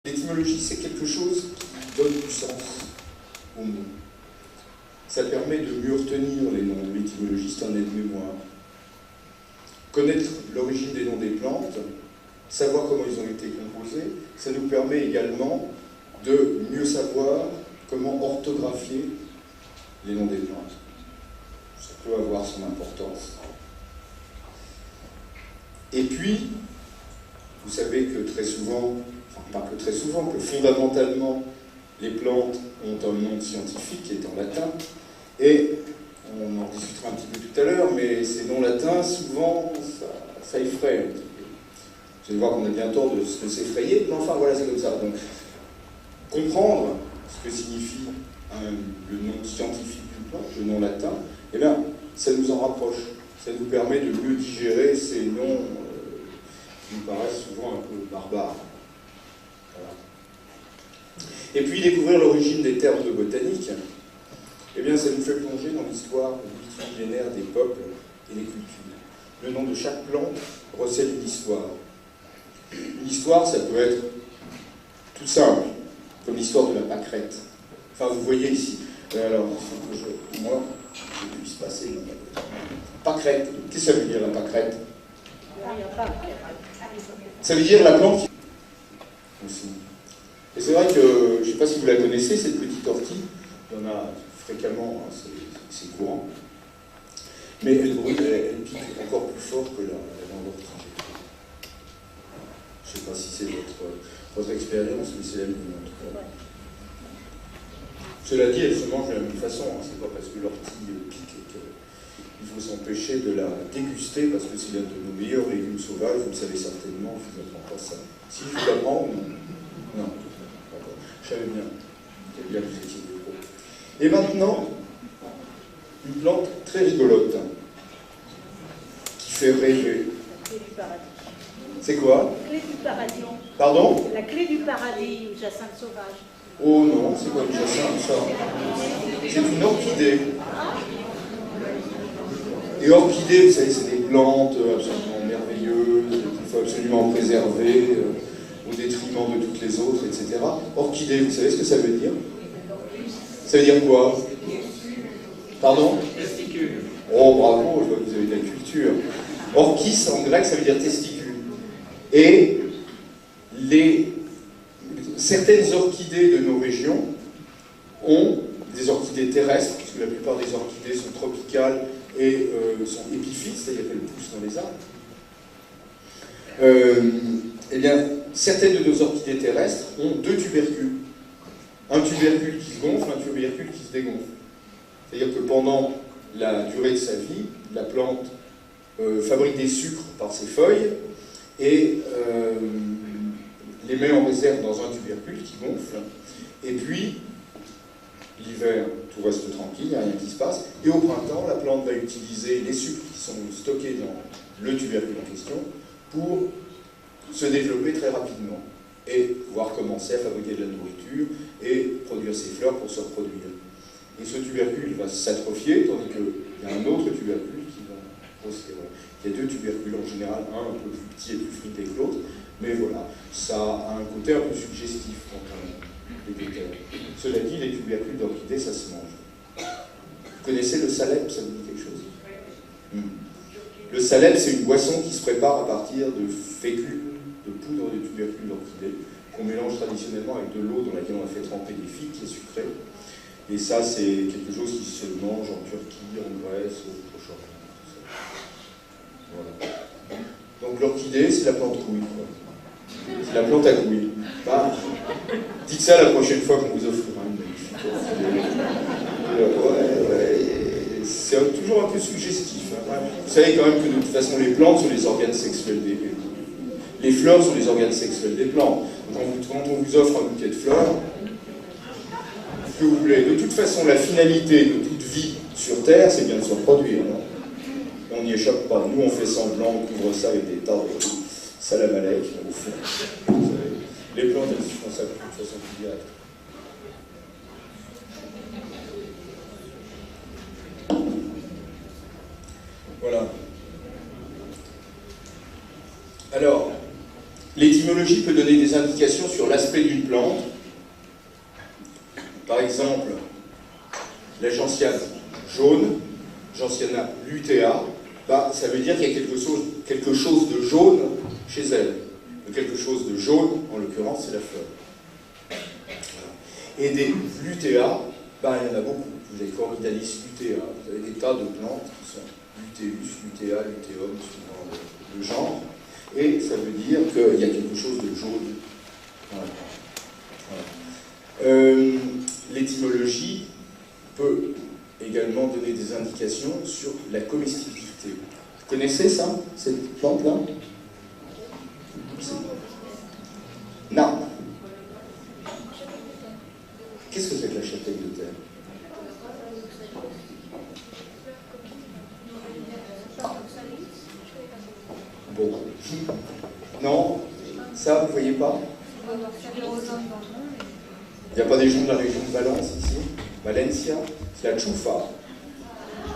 L'étymologie, c'est quelque chose qui donne du sens au mot. Ça permet de mieux retenir les noms. L'étymologie, c'est un aide-mémoire. Connaître l'origine des noms des plantes, savoir comment ils ont été composés, ça nous permet également de mieux savoir comment orthographier les noms des plantes. Ça peut avoir son importance. Et puis, vous savez que très souvent, enfin pas que très souvent, que fondamentalement, les plantes ont un nom scientifique qui est en latin, et on en discutera un petit peu tout à l'heure, mais ces noms latins, souvent, ça effraie un petit peu. Vous allez voir qu'on a bien tort de s'effrayer, mais enfin voilà, c'est comme ça. Donc, comprendre ce que signifie le nom scientifique d'une plante, le nom latin, eh bien, ça nous en rapproche. Ça nous permet de mieux digérer ces noms qui nous paraissent souvent un peu barbares. Voilà. Et puis, découvrir l'origine des termes de botanique, eh bien, ça nous fait plonger dans l'histoire multimillénaire des peuples et des cultures. Le nom de chaque plante recèle une histoire. Une histoire, ça peut être tout simple, comme l'histoire de la pâquerette. Enfin, vous voyez ici. Alors, il faut que moi, je puisse passer. Pâquerette. Qu'est-ce que ça veut dire, la pâquerette? Ça veut dire la plante qui... aussi. Et c'est vrai que, je ne sais pas si vous la connaissez, cette petite ortie, il y en a fréquemment, hein, c'est courant, mais elle pique encore plus fort que la ortie. Je ne sais pas si c'est votre expérience, mais c'est la mienne en tout cas. Cela dit, elle se mange de la même façon, hein. C'est pas parce que l'ortie pique qu'il faut s'empêcher de la déguster, parce que c'est l'un de nos meilleurs légumes sauvages, vous le savez certainement, je ne vous apprends pas ça. Si je vous l'apprends, non. Je savais bien. C'est bien que vous étiez des pros. Et maintenant, une plante très rigolote, qui fait rêver. La clé du paradis. C'est quoi? La clé du paradis. Pardon? La clé du paradis, ou jacinthe sauvage. Oh non, c'est quoi une jacinthe, ça? C'est une orchidée. Et orchidées, vous savez, c'est des plantes absolument merveilleuses, qu'il faut absolument préserver, au détriment de toutes les autres, etc. Orchidée, vous savez ce que ça veut dire? Ça veut dire quoi? Pardon? Testicule. Oh, bravo, je vois que vous avez de la culture. Orchis, en grec, ça veut dire testicule. Et certaines orchidées de nos régions ont des orchidées terrestres, puisque la plupart des orchidées sont tropicales et sont épiphytes, c'est-à-dire qu'elles poussent dans les arbres. Eh bien, certaines de nos orchidées terrestres ont deux tubercules. Un tubercule qui se gonfle, un tubercule qui se dégonfle. C'est-à-dire que pendant la durée de sa vie, la plante fabrique des sucres par ses feuilles et les met en réserve dans un tubercule qui gonfle. Et puis, l'hiver, tout reste tranquille, il n'y a rien qui se passe. Et au printemps, la plante va utiliser les sucres qui sont stockés dans le tubercule en question pour se développer très rapidement et pouvoir commencer à fabriquer de la nourriture et produire ses fleurs pour se reproduire. Et ce tubercule va s'atrophier, tandis qu'il y a un autre tubercule qui va prospérer. Il y a deux tubercules en général, un peu plus petit et plus fripé que l'autre, mais voilà, ça a un côté un peu suggestif quand on les déterre. Cela dit, les tubercules d'orchidées, ça se mange. Vous connaissez le salep, ça vous dit quelque chose? Le salep, c'est une boisson qui se prépare à partir de fécule, de poudre de tubercules d'orchidées, qu'on mélange traditionnellement avec de l'eau dans laquelle on a fait tremper des figues, qui est sucrée. Et ça, c'est quelque chose qui se mange en Turquie, en Grèce, au Proche-Orient. Voilà. Donc l'orchidée, c'est la plante couille. C'est la plante à couilles. Bah, dites ça la prochaine fois qu'on vous offrira une magnifique orchidée. Ouais, c'est toujours un peu suggestif. Hein. Vous savez quand même que de toute façon, les plantes sont les organes sexuels des plantes. Les fleurs sont les organes sexuels des plantes. Quand on vous offre un bouquet de fleurs, ce que vous voulez. De toute façon, la finalité de toute vie sur Terre, c'est bien de se reproduire. Non? On n'y échappe pas. Nous, on fait semblant, on couvre ça avec des tas de salam aleik, au fond. Les plantes, elles font ça de toute façon plus directe. Voilà. Alors, L'étymologie peut donner des indications sur l'aspect d'une plante. Par exemple, la gentiane jaune, Gentiana lutea, bah, ça veut dire qu'il y a quelque chose de jaune chez elle. Quelque chose de jaune, en l'occurrence, c'est la fleur. Voilà. Et des lutea, bah, il y en a beaucoup. Vous avez Corydalis lutea, vous avez des tas de plantes qui sont luteus, lutea, luteum, suivant le genre. Et ça veut dire qu'il y a quelque chose de jaune. Voilà. Voilà. L'étymologie peut également donner des indications sur la comestibilité. Vous connaissez ça, cette plante-là? Non. Qu'est-ce que c'est que la châtaigne de terre? Bon. Non, ça, vous ne voyez pas? Il n'y a pas des gens de la région de Valence ici? Valencia, c'est la choufa.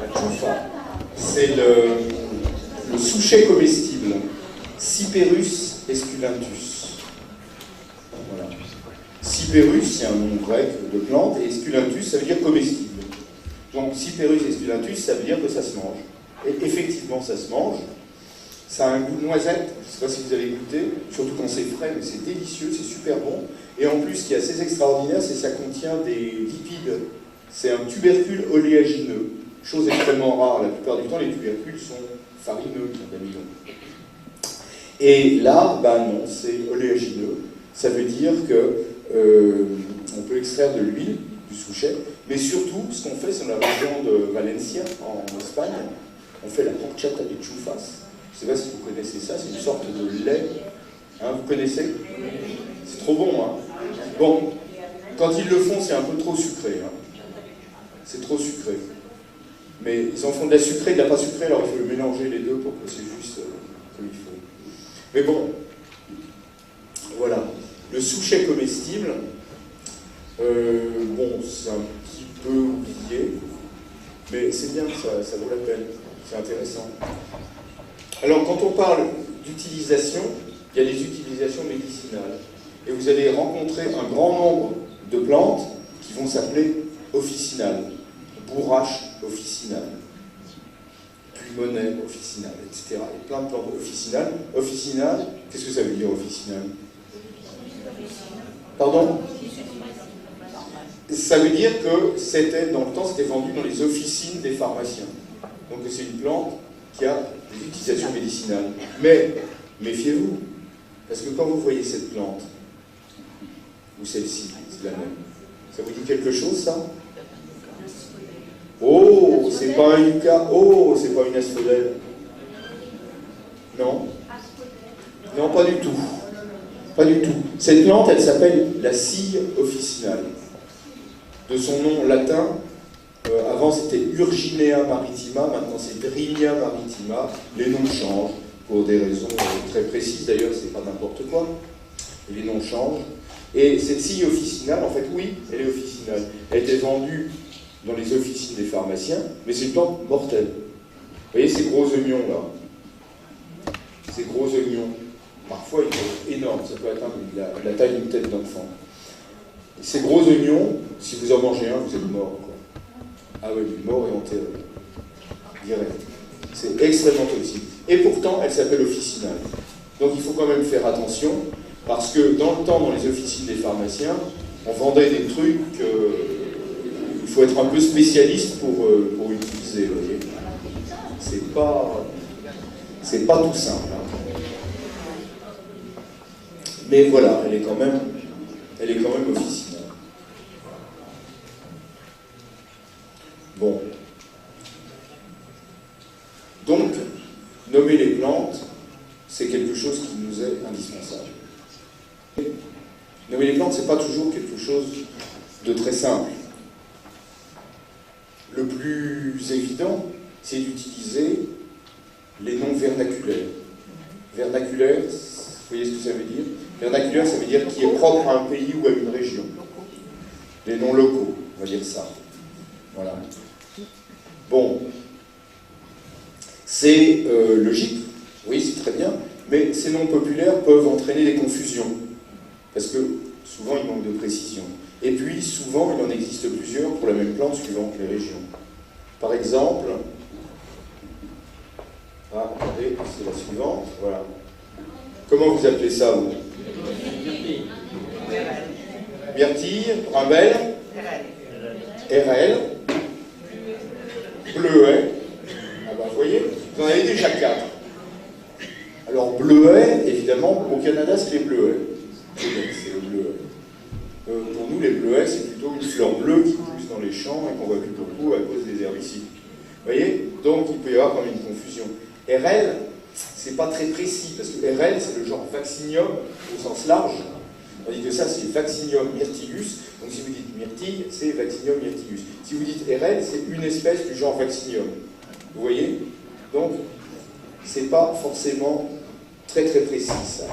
La choufa, c'est le souchet comestible. Cyperus esculentus. Voilà. Cyperus, c'est un nom grec de plante, et esculentus, ça veut dire comestible. Donc, Cyperus esculentus, ça veut dire que ça se mange. Et effectivement, ça se mange. Ça a un goût de noisette, je ne sais pas si vous avez goûté, surtout quand c'est frais, mais c'est délicieux, c'est super bon. Et en plus, ce qui est assez extraordinaire, c'est que ça contient des lipides. C'est un tubercule oléagineux, chose extrêmement rare. La plupart du temps, les tubercules sont farineux, d'amidon. Et là, ben non, c'est oléagineux. Ça veut dire que on peut extraire de l'huile, du souchet, mais surtout, ce qu'on fait, c'est dans la région de Valencia, en Espagne, on fait la horchata de chufas. Je ne sais pas si vous connaissez ça, c'est une sorte de lait. Hein, vous connaissez? C'est trop bon, hein? Bon, quand ils le font, c'est un peu trop sucré. Hein. C'est trop sucré. Mais ils en font de la sucrée, de la pas sucrée, alors il faut mélanger les deux pour que c'est juste comme il faut. Mais bon, voilà. Le souchet comestible, bon, c'est un petit peu oublié, mais c'est bien, ça vaut la peine, c'est intéressant. Alors, quand on parle d'utilisation, il y a les utilisations médicinales. Et vous allez rencontrer un grand nombre de plantes qui vont s'appeler officinales. Bourrache officinale, pulmonaire officinale, etc. Et plein de plantes officinales. Officinale, qu'est-ce que ça veut dire officinale? Pardon? Ça veut dire que c'était, dans le temps, c'était vendu dans les officines des pharmaciens. Donc c'est une plante qui a des utilisations médicinales. Mais, méfiez-vous, parce que quand vous voyez cette plante, ou celle-ci, c'est la même, ça vous dit quelque chose, ça? Oh, c'est pas un yucca, oh, c'est pas une asphodèle. Non? Non, pas du tout. Pas du tout. Cette plante, elle s'appelle la scie officinale. De son nom latin, avant c'était Urginea maritima, maintenant c'est Drynia maritima. Les noms changent pour des raisons très précises, d'ailleurs c'est pas n'importe quoi. Les noms changent. Et cette scie officinale, en fait, oui, elle est officinale. Elle était vendue dans les officines des pharmaciens, mais c'est une plante mortelle. Vous voyez ces gros oignons là? Ces gros oignons, parfois ils sont énormes, ça peut atteindre la taille d'une tête d'enfant. Ces gros oignons, si vous en mangez un, vous êtes mort, quoi. Ah oui, mort et enterré. Direct. C'est extrêmement toxique. Et pourtant, elle s'appelle officinale. Donc il faut quand même faire attention, parce que dans le temps, dans les officines des pharmaciens, on vendait des trucs, il faut être un peu spécialiste pour utiliser, vous voyez. C'est pas tout simple. Hein. Mais voilà, elle est quand même officinale. Bon. Donc, nommer les plantes, c'est quelque chose qui nous est indispensable. Nommer les plantes, c'est pas toujours quelque chose de très simple. Le plus évident, c'est d'utiliser les noms vernaculaires. Vernaculaire, vous voyez ce que ça veut dire? Vernaculaire, ça veut dire qui est propre à un pays ou à une région. Les noms locaux, on va dire ça. Voilà. Bon. C'est logique, oui, c'est très bien, Mais ces noms populaires peuvent entraîner des confusions, parce que souvent il manque de précision. Et puis souvent il en existe plusieurs pour la même plante suivant les régions. Par exemple, regardez, c'est la suivante, voilà. Comment vous appelez ça, vous? Myrtille, brimelle, RL, bleuet. Ah ben, vous voyez, vous en avez déjà 4. Alors, bleuet, évidemment, au Canada, c'est les bleuets. C'est le bleuet. Pour nous, les bleuets, c'est plutôt une fleur bleue qui pousse dans les champs et qu'on voit plus beaucoup à cause des herbicides. Vous voyez? Donc, il peut y avoir quand même une confusion. RL, c'est pas très précis, parce que RL, c'est le genre Vaccinium au sens large, tandis que ça, c'est Vaccinium myrtillus. Donc, si vous dites myrtille, c'est Vaccinium myrtillus. Si vous dites RL, c'est une espèce du genre Vaccinium. Vous voyez? Donc, c'est pas forcément très très précis, ça.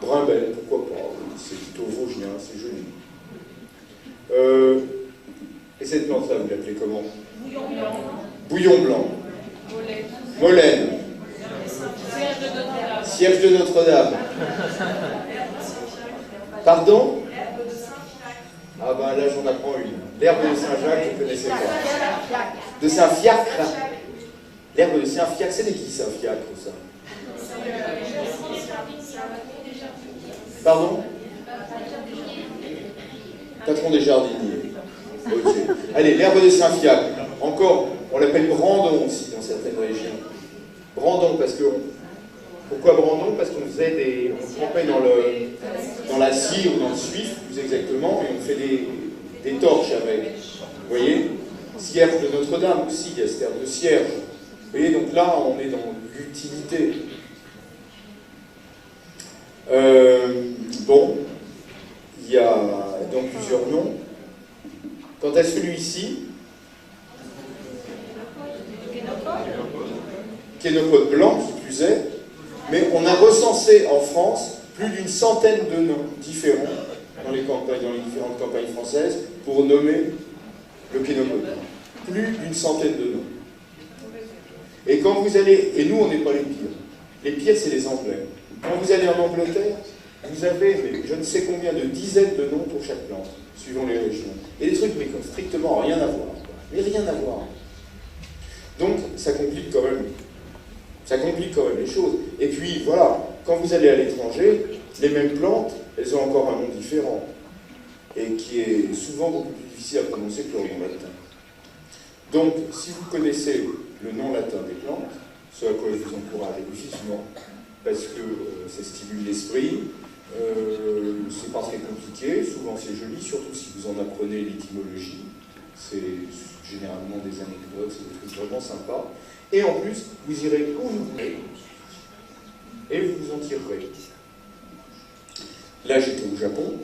Brimelle, pourquoi pas? C'est plutôt vosgien, c'est joli. Et cette plante-là, vous l'appelez comment? Bouillon blanc. Bouillon blanc. Molène. Cierge de Notre-Dame. Pardon? Ah ben là, j'en apprends une. L'herbe de Saint-Jacques, je ne connaissais pas. De Saint-Fiacre. L'herbe de Saint-Fiacre, c'est qui Saint-Fiacre, ça? Pardon? Patron des jardiniers. Ok. Allez, l'herbe de Saint-Fiacre. Encore, on l'appelle brandon aussi dans certaines régions. Brandon, parce que... Pourquoi brandon? Parce qu'on faisait des... On trempait dans la cire ou dans le suif, plus exactement, et on fait des torches avec. Vous voyez? Cierge de Notre-Dame aussi, il y a cette herbe de cierge. Vous voyez, donc là, on est dans l'utilité. Bon, il y a donc plusieurs noms. Quant à celui-ci, Kénopode blanc, qui plus est, mais on a recensé en France plus d'une centaine de noms différents dans les différentes campagnes françaises pour nommer le Kénopode blanc. Plus d'une centaine de noms. Et quand vous allez, et nous on n'est pas les pires. Les pires, c'est les Anglais. Quand vous allez en Angleterre, vous avez je ne sais combien de dizaines de noms pour chaque plante, suivant les régions. Et des trucs mais qui n'ont strictement rien à voir. Mais rien à voir. Donc ça complique quand même. Ça complique quand même les choses. Et puis voilà, quand vous allez à l'étranger, les mêmes plantes, elles ont encore un nom différent. Et qui est souvent beaucoup plus difficile à prononcer que leur nom latin. Donc, si vous connaissez le nom latin des plantes, ce à quoi je vous encourage vivement, parce que ça stimule l'esprit, c'est pas très compliqué, souvent c'est joli, surtout si vous en apprenez l'étymologie, c'est généralement des anecdotes, c'est des trucs vraiment sympas, et en plus, vous irez où vous voulez, et vous vous en tirerez. Là, j'étais au Japon,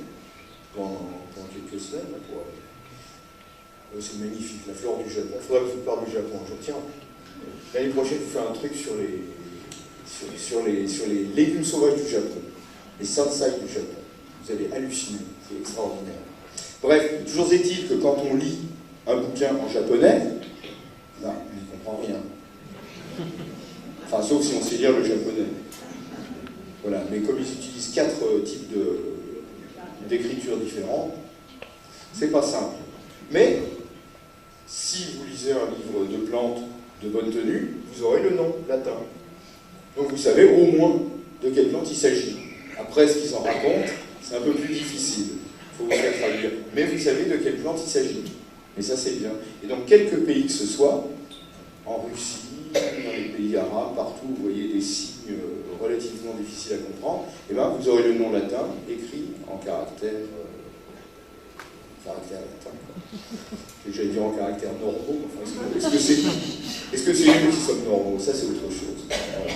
pendant quelques semaines, là, pour c'est magnifique, la flore du Japon. Il faudra que je vous parle du Japon. Je tiens. L'année prochaine, je vous fais un truc sur les légumes sauvages du Japon. Les sansai du Japon. Vous allez halluciner. C'est extraordinaire. Bref, toujours est-il que quand on lit un bouquin en japonais, là, on n'y comprend rien. Enfin, sauf si on sait lire le japonais. Voilà. Mais comme ils utilisent 4 types d'écriture différents, c'est pas simple. Mais si vous lisez un livre de plantes de bonne tenue, vous aurez le nom latin. Donc vous savez au moins de quelle plante il s'agit. Après, ce qu'ils en racontent, c'est un peu plus difficile. Il faut vous faire traduire. Mais vous savez de quelle plante il s'agit. Et ça, c'est bien. Et dans quelques pays que ce soit, en Russie, dans les pays arabes, partout, vous voyez des signes relativement difficiles à comprendre, et bien vous aurez le nom latin écrit en caractère latin. J'allais dire en caractère normaux. Enfin, est-ce que c'est nous qui sommes normaux? Ça, c'est autre chose. Voilà.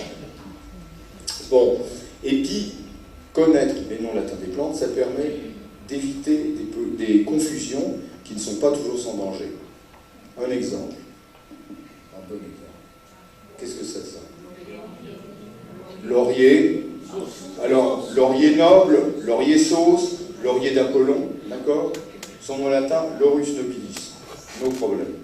Bon. Et puis, connaître les noms latins des plantes, ça permet d'éviter des confusions qui ne sont pas toujours sans danger. Un exemple. Un bon exemple. Qu'est-ce que c'est, ça? Laurier. Alors, laurier noble, laurier sauce, laurier d'Apollon, d'accord? Son nom latin, Laurus nobilis. No problème.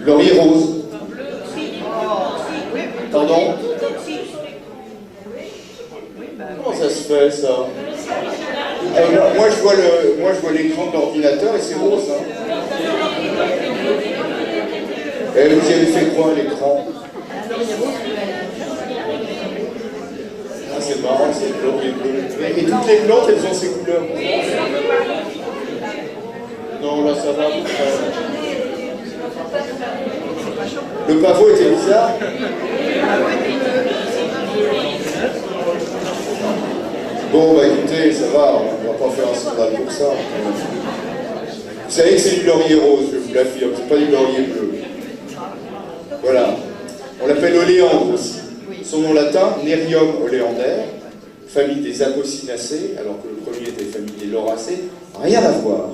Laurier rose. Pardon? Comment ça se fait, ça? Moi, je vois l'écran de l'ordinateur et c'est rose. Hein. Et vous y avez fait quoi, l'écran? Ah, c'est marrant, c'est le laurier bleu. Et toutes les plantes, elles ont ces couleurs. Non, là, ça va. Le pavot était bizarre. Bon, bah écoutez, ça va, on va pas faire un scandale pour ça. Vous savez que c'est du laurier rose, je vous l'affirme, c'est pas du laurier bleu. Voilà. On l'appelle oléandre aussi. Son nom latin, Nerium oleander, famille des Apocynacées, alors que le premier était famille des Lauracées. Rien à voir.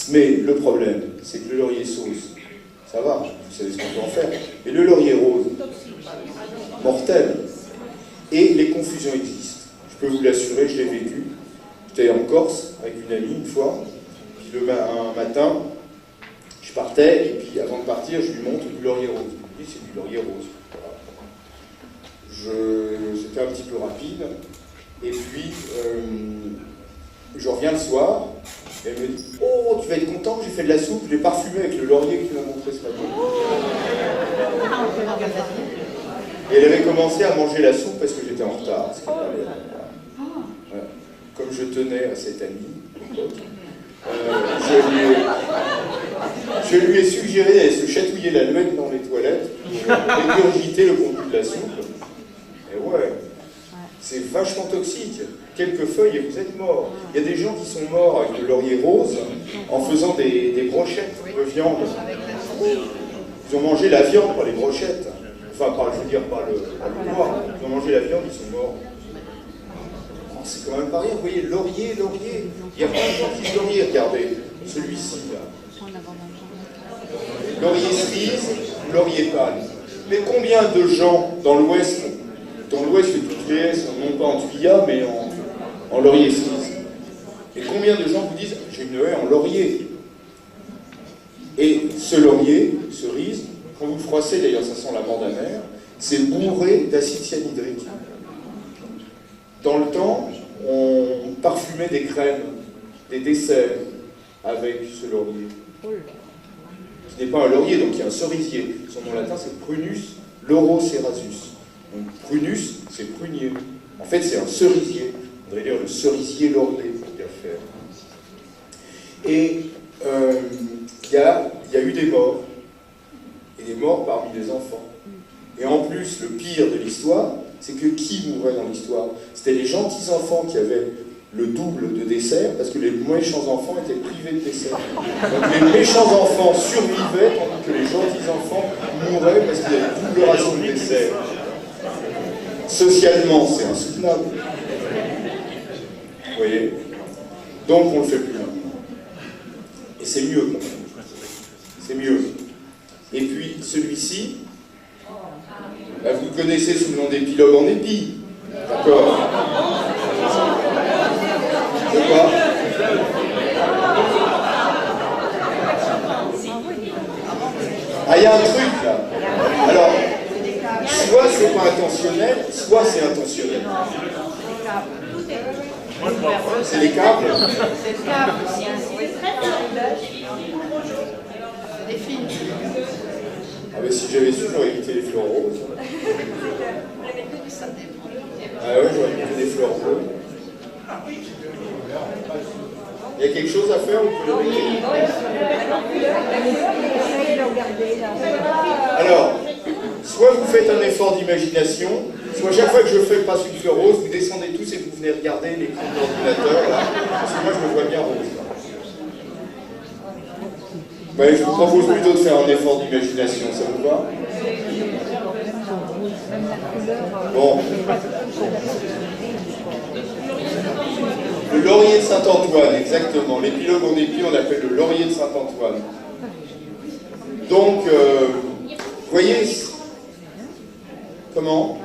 Mais le problème, c'est que le laurier sauce, ça va, vous savez ce qu'on peut en faire. Mais le laurier rose, mortel. Et les confusions existent. Je peux vous l'assurer, je l'ai vécu. J'étais en Corse avec une amie une fois. Puis un matin, je partais, et puis avant de partir, je lui montre du laurier rose. Je lui dis, c'est du laurier rose. Voilà. C'était un petit peu rapide. Et puis, je reviens le soir, et elle me dit, oh, tu vas être content, j'ai fait de la soupe, je l'ai parfumée avec le laurier que tu m'as montré ce matin. Et elle avait commencé à manger la soupe parce que j'étais en retard. Voilà. Comme je tenais à cette amie, je lui ai suggéré d'aller se chatouiller la luette dans les toilettes pour régurgiter le contenu de la soupe. Et ouais, c'est vachement toxique. Quelques feuilles et vous êtes mort. Il y a des gens qui sont morts avec le laurier rose en faisant des brochettes de viande. Ils ont mangé la viande par les brochettes. Enfin, je veux dire, par le noir. Ils ont mangé la viande, ils sont morts. Oh, c'est quand même pas rien. Vous voyez, laurier. Il y a plein de gens qui se laurier. Regardez, celui-ci, là. Laurier cerise, laurier pâle. Mais combien de gens dans l'Ouest, que toutes les S, non pas en thuya, mais en laurier cerise. Et combien de gens vous disent, j'ai une haie en laurier. Et ce laurier, cerise, quand vous le froissez, d'ailleurs ça sent la bande amère, c'est bourré d'acide cyanhydrique. Dans le temps, on parfumait des crèmes, des desserts avec ce laurier. Ce n'est pas un laurier, donc il y a un cerisier. Son nom latin, c'est Prunus laurocerasus. Donc Prunus, c'est prunier. En fait, c'est un cerisier. On devrait dire le cerisier laurier, pour bien faire. Et il y a eu des morts. Et des morts parmi les enfants. Et en plus, le pire de l'histoire, c'est que qui mourait dans l'histoire? C'était les gentils enfants qui avaient le double de dessert, parce que les méchants enfants étaient privés de dessert. Donc les méchants enfants survivaient, tandis que les gentils enfants mouraient parce qu'il y avait double ration de dessert. Socialement, c'est insoutenable. Vous voyez? Donc on ne le fait plus maintenant. Et c'est mieux quand même. C'est mieux. Et puis celui-ci, vous le connaissez sous le nom d'épilogue en épi. D'accord? De quoi? Ah, il y a un truc là. Alors, soit c'est pas intentionnel, soit c'est intentionnel. C'est les câbles. C'est le câble aussi. Des films. Ah mais si j'avais su, j'aurais évité les fleurs roses. Ah ouais, j'aurais évité les fleurs roses. Il y a quelque chose à faire ou vous pouvez Alors, soit vous faites un effort d'imagination, soit chaque fois que je fais passe une fleur rose, vous descendez tous et vous venez regarder l'écran de l'ordinateur, là, parce que moi je me vois bien rose. Ouais, je vous propose plutôt de faire un effort d'imagination, ça vous va? Bon. Le laurier de Saint-Antoine, exactement. L'épilogue en épi, on l'appelle le laurier de Saint-Antoine. Donc, vous voyez... Comment?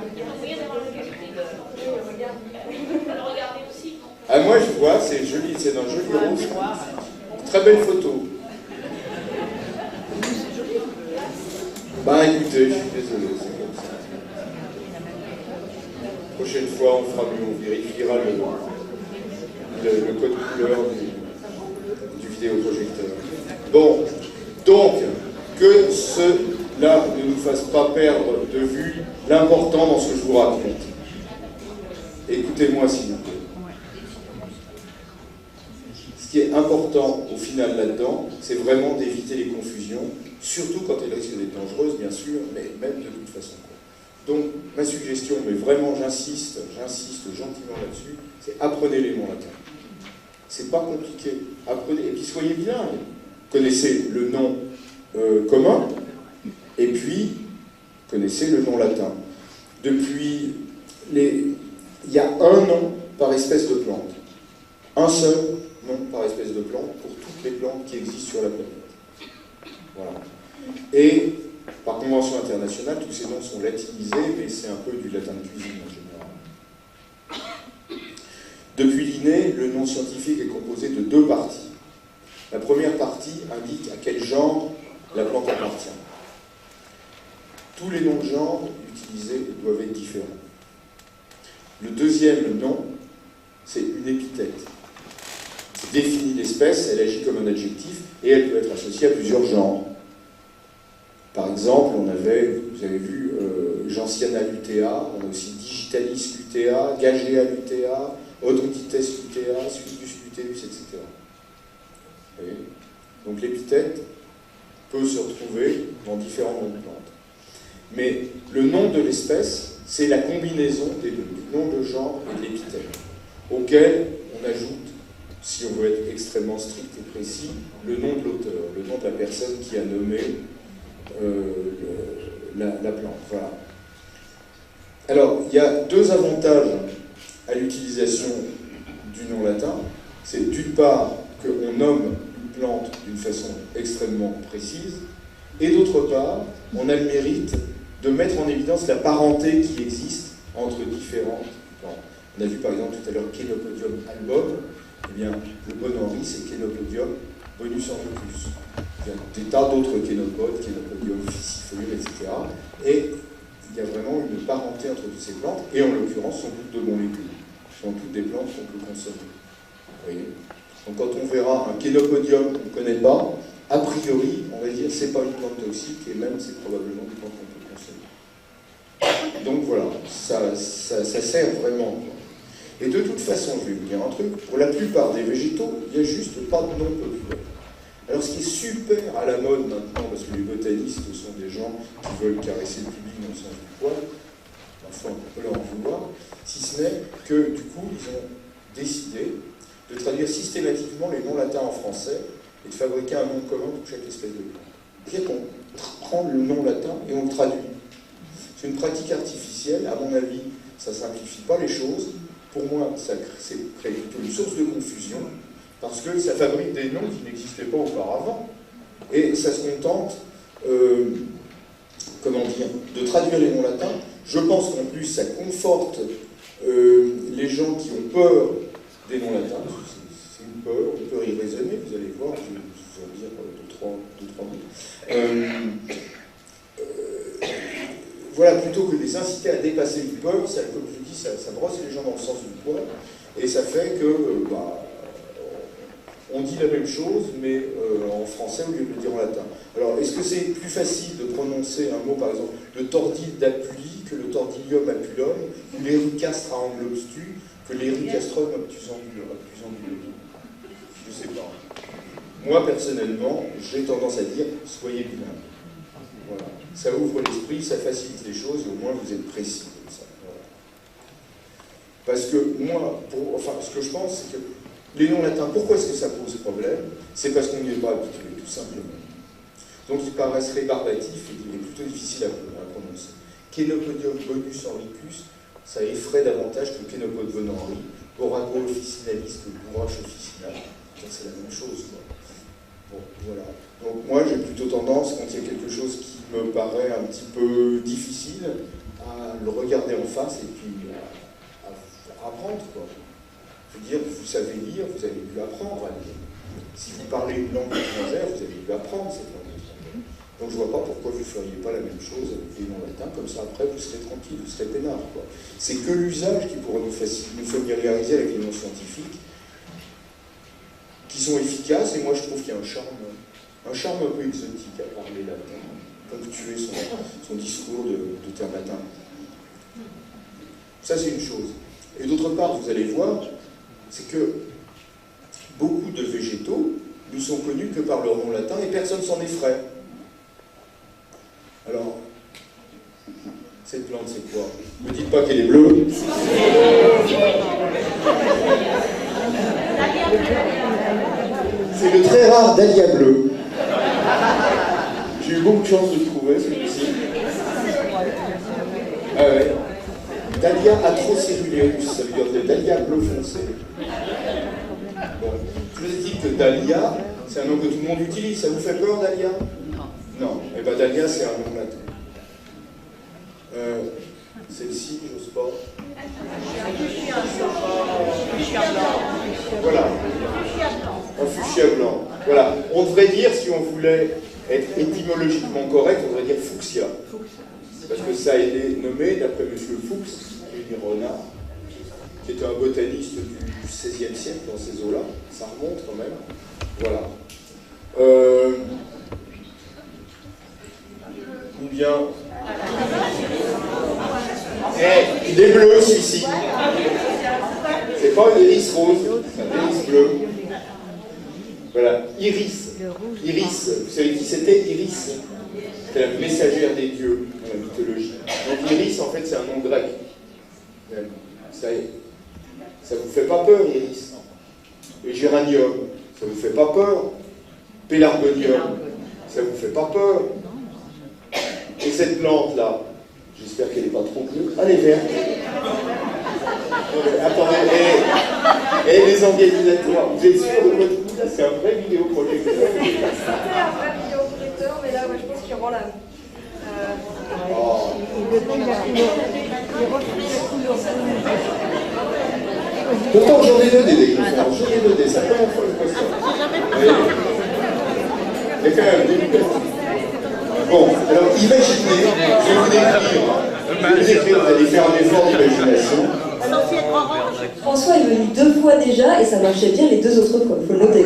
Ah, moi je vois, c'est joli, c'est d'un joli rose. Très belle photo. Bah écoutez, je suis désolé, c'est comme ça. Prochaine fois, on fera mieux, on vérifiera le code couleur du vidéoprojecteur. Bon, donc, que cela ne nous fasse pas perdre de vue l'important dans ce que je vous raconte. Écoutez-moi s'il vous plaît. Ce qui est important au final là-dedans, c'est vraiment d'éviter les confusions, surtout quand elles risquent d'être dangereuses, bien sûr, mais même de toute façon. Donc, ma suggestion, mais vraiment j'insiste gentiment là-dessus, c'est apprenez les noms latins. C'est pas compliqué. Apprenez, et puis soyez bilingues. Connaissez le nom commun, et puis connaissez le nom latin. Depuis il y a un nom par espèce de plante. Un seul nom par espèce de plante pour toutes les plantes qui existent sur la planète. Voilà. Et par convention internationale, tous ces noms sont latinisés, mais c'est un peu du latin de cuisine en général. Depuis Linné, le nom scientifique est composé de deux parties. La première partie indique à quel genre la plante appartient. Tous les noms de genre utilisés doivent être différents. Le deuxième nom, c'est une épithète. Qui définit l'espèce, elle agit comme un adjectif, et elle peut être associée à plusieurs genres. Par exemple, vous avez vu Gentiana lutea, on a aussi Digitalis lutea, Gagea lutea, Odontites lutea, Suidus luteus, etc. Vous voyez ? Donc l'épithète peut se retrouver dans différents noms de plantes. Mais le nom de l'espèce, c'est la combinaison des deux, du nom de genre et de l'épithète, auquel on ajoute, si on veut être extrêmement strict et précis, le nom de l'auteur, le nom de la personne qui a nommé la plante. Voilà. Alors, il y a deux avantages à l'utilisation du nom latin. C'est d'une part qu'on nomme une plante d'une façon extrêmement précise, et d'autre part, on a le mérite de mettre en évidence la parenté qui existe entre différentes plantes. On a vu par exemple tout à l'heure Chenopodium album. Eh bien, le bon Henri, c'est Chenopodium bonus henricus. Il y a des tas d'autres chénopodes, Chenopodium ficifolium, etc. Et il y a vraiment une parenté entre toutes ces plantes, et en l'occurrence, sont toutes de bons légumes. Ce sont toutes des plantes qu'on peut consommer. Vous voyez ? Donc quand on verra un Chenopodium qu'on ne connaît pas, a priori, on va dire que ce n'est pas une plante toxique, et même c'est probablement une plante qu'on peut consommer. Donc voilà, ça sert vraiment. Et de toute façon, je vais vous dire un truc, pour la plupart des végétaux, il n'y a juste pas de nom populaire. Alors ce qui est super à la mode maintenant, parce que les botanistes sont des gens qui veulent caresser le public dans le sens du poil, enfin on peut leur en vouloir, si ce n'est que du coup ils ont décidé de traduire systématiquement les noms latins en français et de fabriquer un nom commun pour chaque espèce de plante. C'est-à-dire qu'on prend le nom latin et on le traduit. C'est une pratique artificielle, à mon avis, ça ne simplifie pas les choses. Pour moi, ça crée plutôt une source de confusion, parce que ça fabrique des noms qui n'existaient pas auparavant, et ça se contente, de traduire les noms latins. Je pense qu'en plus, ça conforte les gens qui ont peur des noms latins. C'est une peur, on peut y raisonner, vous allez voir, je vais vous en dire deux, trois mots. Voilà, plutôt que de les inciter à dépasser une peur, ça, comme je dis, ça brosse les gens dans le sens du poil, et ça fait que on dit la même chose, mais en français au lieu de le dire en latin. Alors, est-ce que c'est plus facile de prononcer un mot, par exemple, le tordil d'Apuli que le tordilium apulum, ou l'Ericastre à anglobstu que l'Ericastrum obtusambulum? Je ne sais pas. Moi, personnellement, j'ai tendance à dire, soyez bilingue. Voilà. Ça ouvre l'esprit, ça facilite les choses, et au moins vous êtes précis comme ça. Voilà. Parce que moi, ce que je pense, c'est que les noms latins, pourquoi est-ce que ça pose problème? C'est parce qu'on n'y est pas habitué, tout simplement. Donc ils paraissent rébarbatifs et il est plutôt difficile à prononcer. Chenopodium bonus henricus, ça effraie davantage que Chenopode bon Henri, Borago officinalis que Bourrache officinal. C'est la même chose, quoi. Bon, voilà. Donc moi, j'ai plutôt tendance, quand il y a quelque chose qui me paraît un petit peu difficile, à le regarder en face et puis à apprendre, quoi. Je veux dire, vous savez lire, vous avez dû apprendre à lire. Si vous parlez une langue étrangère, vous avez dû apprendre cette langue étrangère. Donc je vois pas pourquoi vous ne feriez pas la même chose avec les noms latins, comme ça après vous serez tranquille, vous serez peinard, quoi. C'est que l'usage qui pourrait nous familiariser avec les noms scientifiques, qui sont efficaces, et moi je trouve qu'il y a un charme un peu exotique à parler latin, ponctuer son discours de termes latins. Ça c'est une chose. Et d'autre part, vous allez voir, c'est que beaucoup de végétaux ne sont connus que par leur nom latin et personne s'en effraie. Alors, cette plante c'est quoi? Ne me dites pas qu'elle est bleue. C'est le très rare dahlia bleu. J'ai eu beaucoup de chance de le trouver, celui-ci. Ah ouais. Dahlia atrocirularis, ça veut dire de dahlia bleu foncé. Bon. Je vous ai dit que dahlia, c'est un nom que tout le monde utilise. Ça vous fait peur, dahlia? Non. Eh bien, dahlia, c'est un nom latin. Celle-ci, j'ose pas. Voilà. Un fuchsia blanc. Voilà. On devrait dire, si on voulait être étymologiquement correct, on devrait dire fuchsia. Parce que ça a été nommé d'après M. Fuchs, qui est renard, qui était un botaniste du XVIe siècle dans ces eaux-là. Ça remonte quand même. Voilà. Ou bien... il est bleu, celui-ci. C'est pas un iris rose, c'est un iris bleu. Voilà, Iris. Iris, vous savez qui c'était, Iris? C'était la messagère des dieux dans la mythologie. Donc Iris, en fait, c'est un nom grec. Ça vous fait pas peur, Iris? Et Géranium, ça vous fait pas peur? Pélargonium, ça vous fait pas peur? Et cette plante-là, j'espère qu'elle n'est pas trop bleue. Elle est verte. Attendez, et les organisateurs, vous êtes sûrs de votre coup? Là, c'est un vrai vidéoprojecteur. C'était un vrai vidéoprojecteur, mais là, moi, je pense qu'il rend la... Pourtant, j'en ai donné des conférences, j'en ai donné, c'est la première fois que je vois ça. Il y a quand même des... Bon, alors imaginez, je vais vous décrire, vous allez faire un effort d'imagination. François est venu 2 fois déjà et ça marchait bien les 2 autres fois, il faut le noter.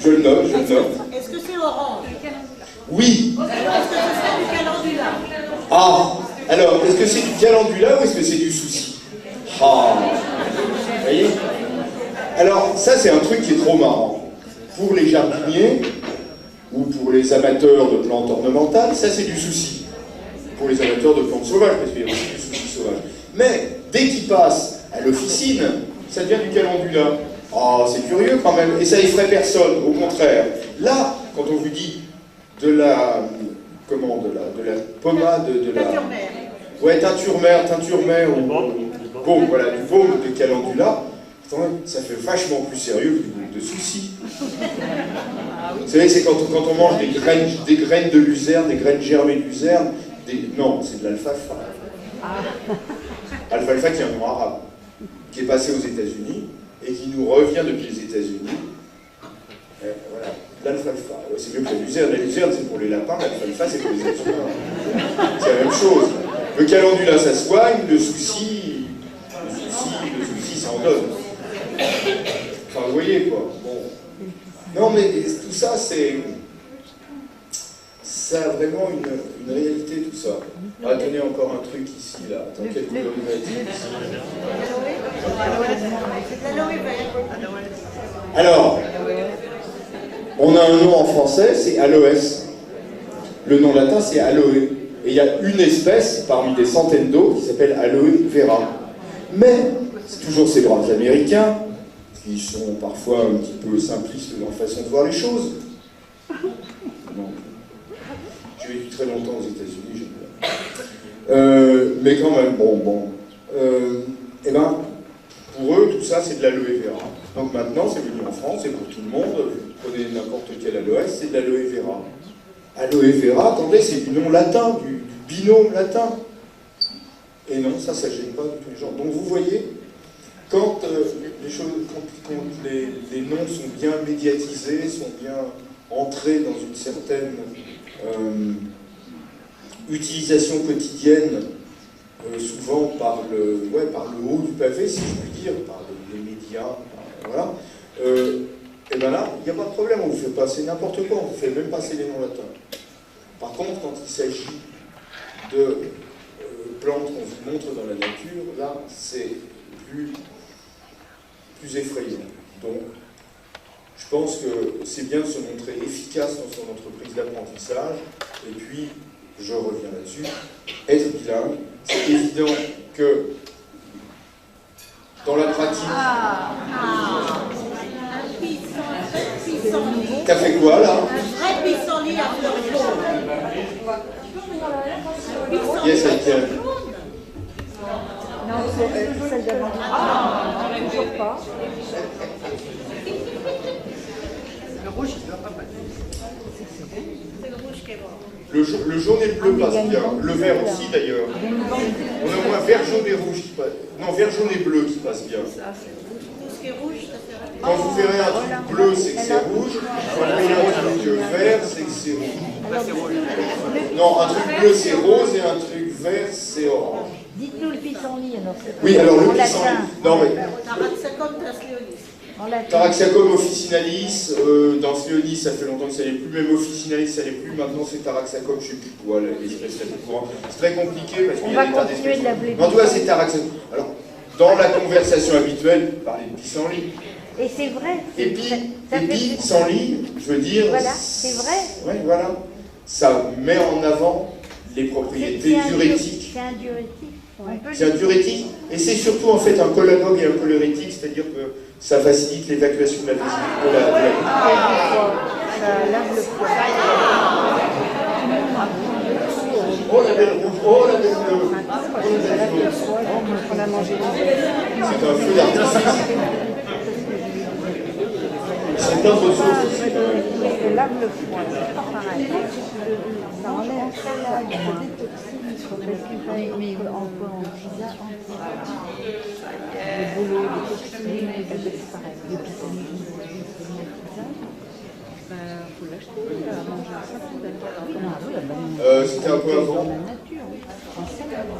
Je le note, je le note. Est-ce que c'est orange? Oui. Est-ce que ce serait du calendula? Ah, alors, est-ce que c'est du calendula ou est-ce que c'est du souci? Ah, vous voyez? Alors, ça c'est un truc qui est trop marrant. Pour les jardiniers, ou pour les amateurs de plantes ornementales, ça c'est du souci. Pour les amateurs de plantes sauvages, parce qu'il y a aussi du souci sauvage. Mais, dès qu'ils passent à l'officine, ça devient du calendula. Ah, c'est curieux quand même, et ça effraie personne, au contraire. Là, quand on vous dit de la... Comment? De la pommade, de la... Teinture mère. Ouais, teinture mère, ou... Bon, voilà, du baume de calendula. Ça fait vachement plus sérieux que du baume de souci. Vous savez, c'est quand on mange des graines de luzerne, des graines germées de luzerne, non, c'est de l'alfalfa. Alfalfa qui est un nom arabe, qui est passé aux États-Unis et qui nous revient depuis les États-Unis. Voilà, l'alfalfa. Ouais, c'est mieux que la luzerne. La luzerne, c'est pour les lapins, l'alfalfa, c'est pour les êtres humains. C'est la même chose. Le calendula, ça soigne, le souci, ça en donne. Enfin, vous voyez, quoi. Bon. Non, mais tout ça, ça a vraiment une réalité, tout ça. Ah, tenez encore un truc ici, là. Attends, quelle couleur il va être ici? Alors, on a un nom en français, c'est aloès. Le nom latin, c'est aloe. Et il y a une espèce, parmi des centaines d'autres, qui s'appelle aloe vera. Mais, c'est toujours ces braves Américains, qui sont parfois un petit peu simplistes dans la façon de voir les choses. Non. J'ai vécu très longtemps aux États-Unis, j'aime bien. Mais quand même, eh ben, pour eux, tout ça, c'est de l'aloe vera. Donc maintenant, c'est venu en France, c'est pour tout le monde. Vous prenez n'importe quel aloès, c'est de l'aloe vera. Aloe vera, attendez, c'est du nom latin, du binôme latin. Et non, ça gêne pas du tout les gens. Donc vous voyez, quand les noms sont bien médiatisés, sont bien entrés dans une certaine Utilisation quotidienne, souvent par le haut du pavé, si je puis dire, par les médias, voilà. Et bien là, il n'y a pas de problème, on vous fait passer n'importe quoi, on vous fait même passer les noms latins. Par contre, quand il s'agit de plantes qu'on vous montre dans la nature, là, c'est plus effrayant. Donc, je pense que c'est bien de se montrer efficace dans son entreprise d'apprentissage, et puis, je reviens là-dessus, être bilingue, c'est évident que dans la pratique... T'as fait quoi là? Un vrai pissenlit à fleurs jaunes. Yes, I can. Non, c'est celle d'avant. Ah, toujours pas. Le rouge, il doit pas mal. C'est le rouge qui est mort. Le jaune et le bleu passent bien. Le vert aussi d'ailleurs. On a au moins vert, jaune et rouge qui passent. Non, vert, jaune et bleu qui passent bien. Tout ce qui est rouge, ça fait rater. Quand vous verrez un truc bleu, c'est que c'est rouge. Quand vous verrez un truc vert, c'est que c'est rouge. Non, un truc bleu, c'est rose et un truc vert, c'est orange. Dites-nous le pissenlit, alors. Oui, alors le En pissenlit. latin. Non, mais Taraxacum tasleonis. En latin. Taraxacum officinalis, dans Sléonis, ça fait longtemps que ça n'est plus, même officinalis, ça n'est plus, maintenant c'est Taraxacum, je ne sais plus quoi, l'espèce la plus courante. C'est très compliqué parce qu'il y a On des va tas continuer d'espèces. de l'appeler En tout cas, c'est Taraxacum. Alors, dans la conversation habituelle, parler de pissenlit. Et c'est vrai. Et puis, ça fait pissenlit, je veux dire. Voilà, c'est vrai. Oui, voilà. Ça met en avant les propriétés diurétiques. C'est un diurétique. On peut C'est un diurétique, et c'est surtout en fait un cholagogue et un cholérétique, c'est-à-dire que ça facilite l'évacuation de la vessie. Ça lave le foie. Oh la belle rouge, oh la belle bleue. On a mangé. C'est un feu d'artifice. C'est plein d'autres choses aussi. Ça lave le foie, c'est pas pareil. Ça enlève ça détoxine. Mais on peut en pizza le boulot, les toxines, c'est pareil. Les pissenlits, il faut l'acheter, manger ça. C'était un peu avant. Dans la nature, en salade.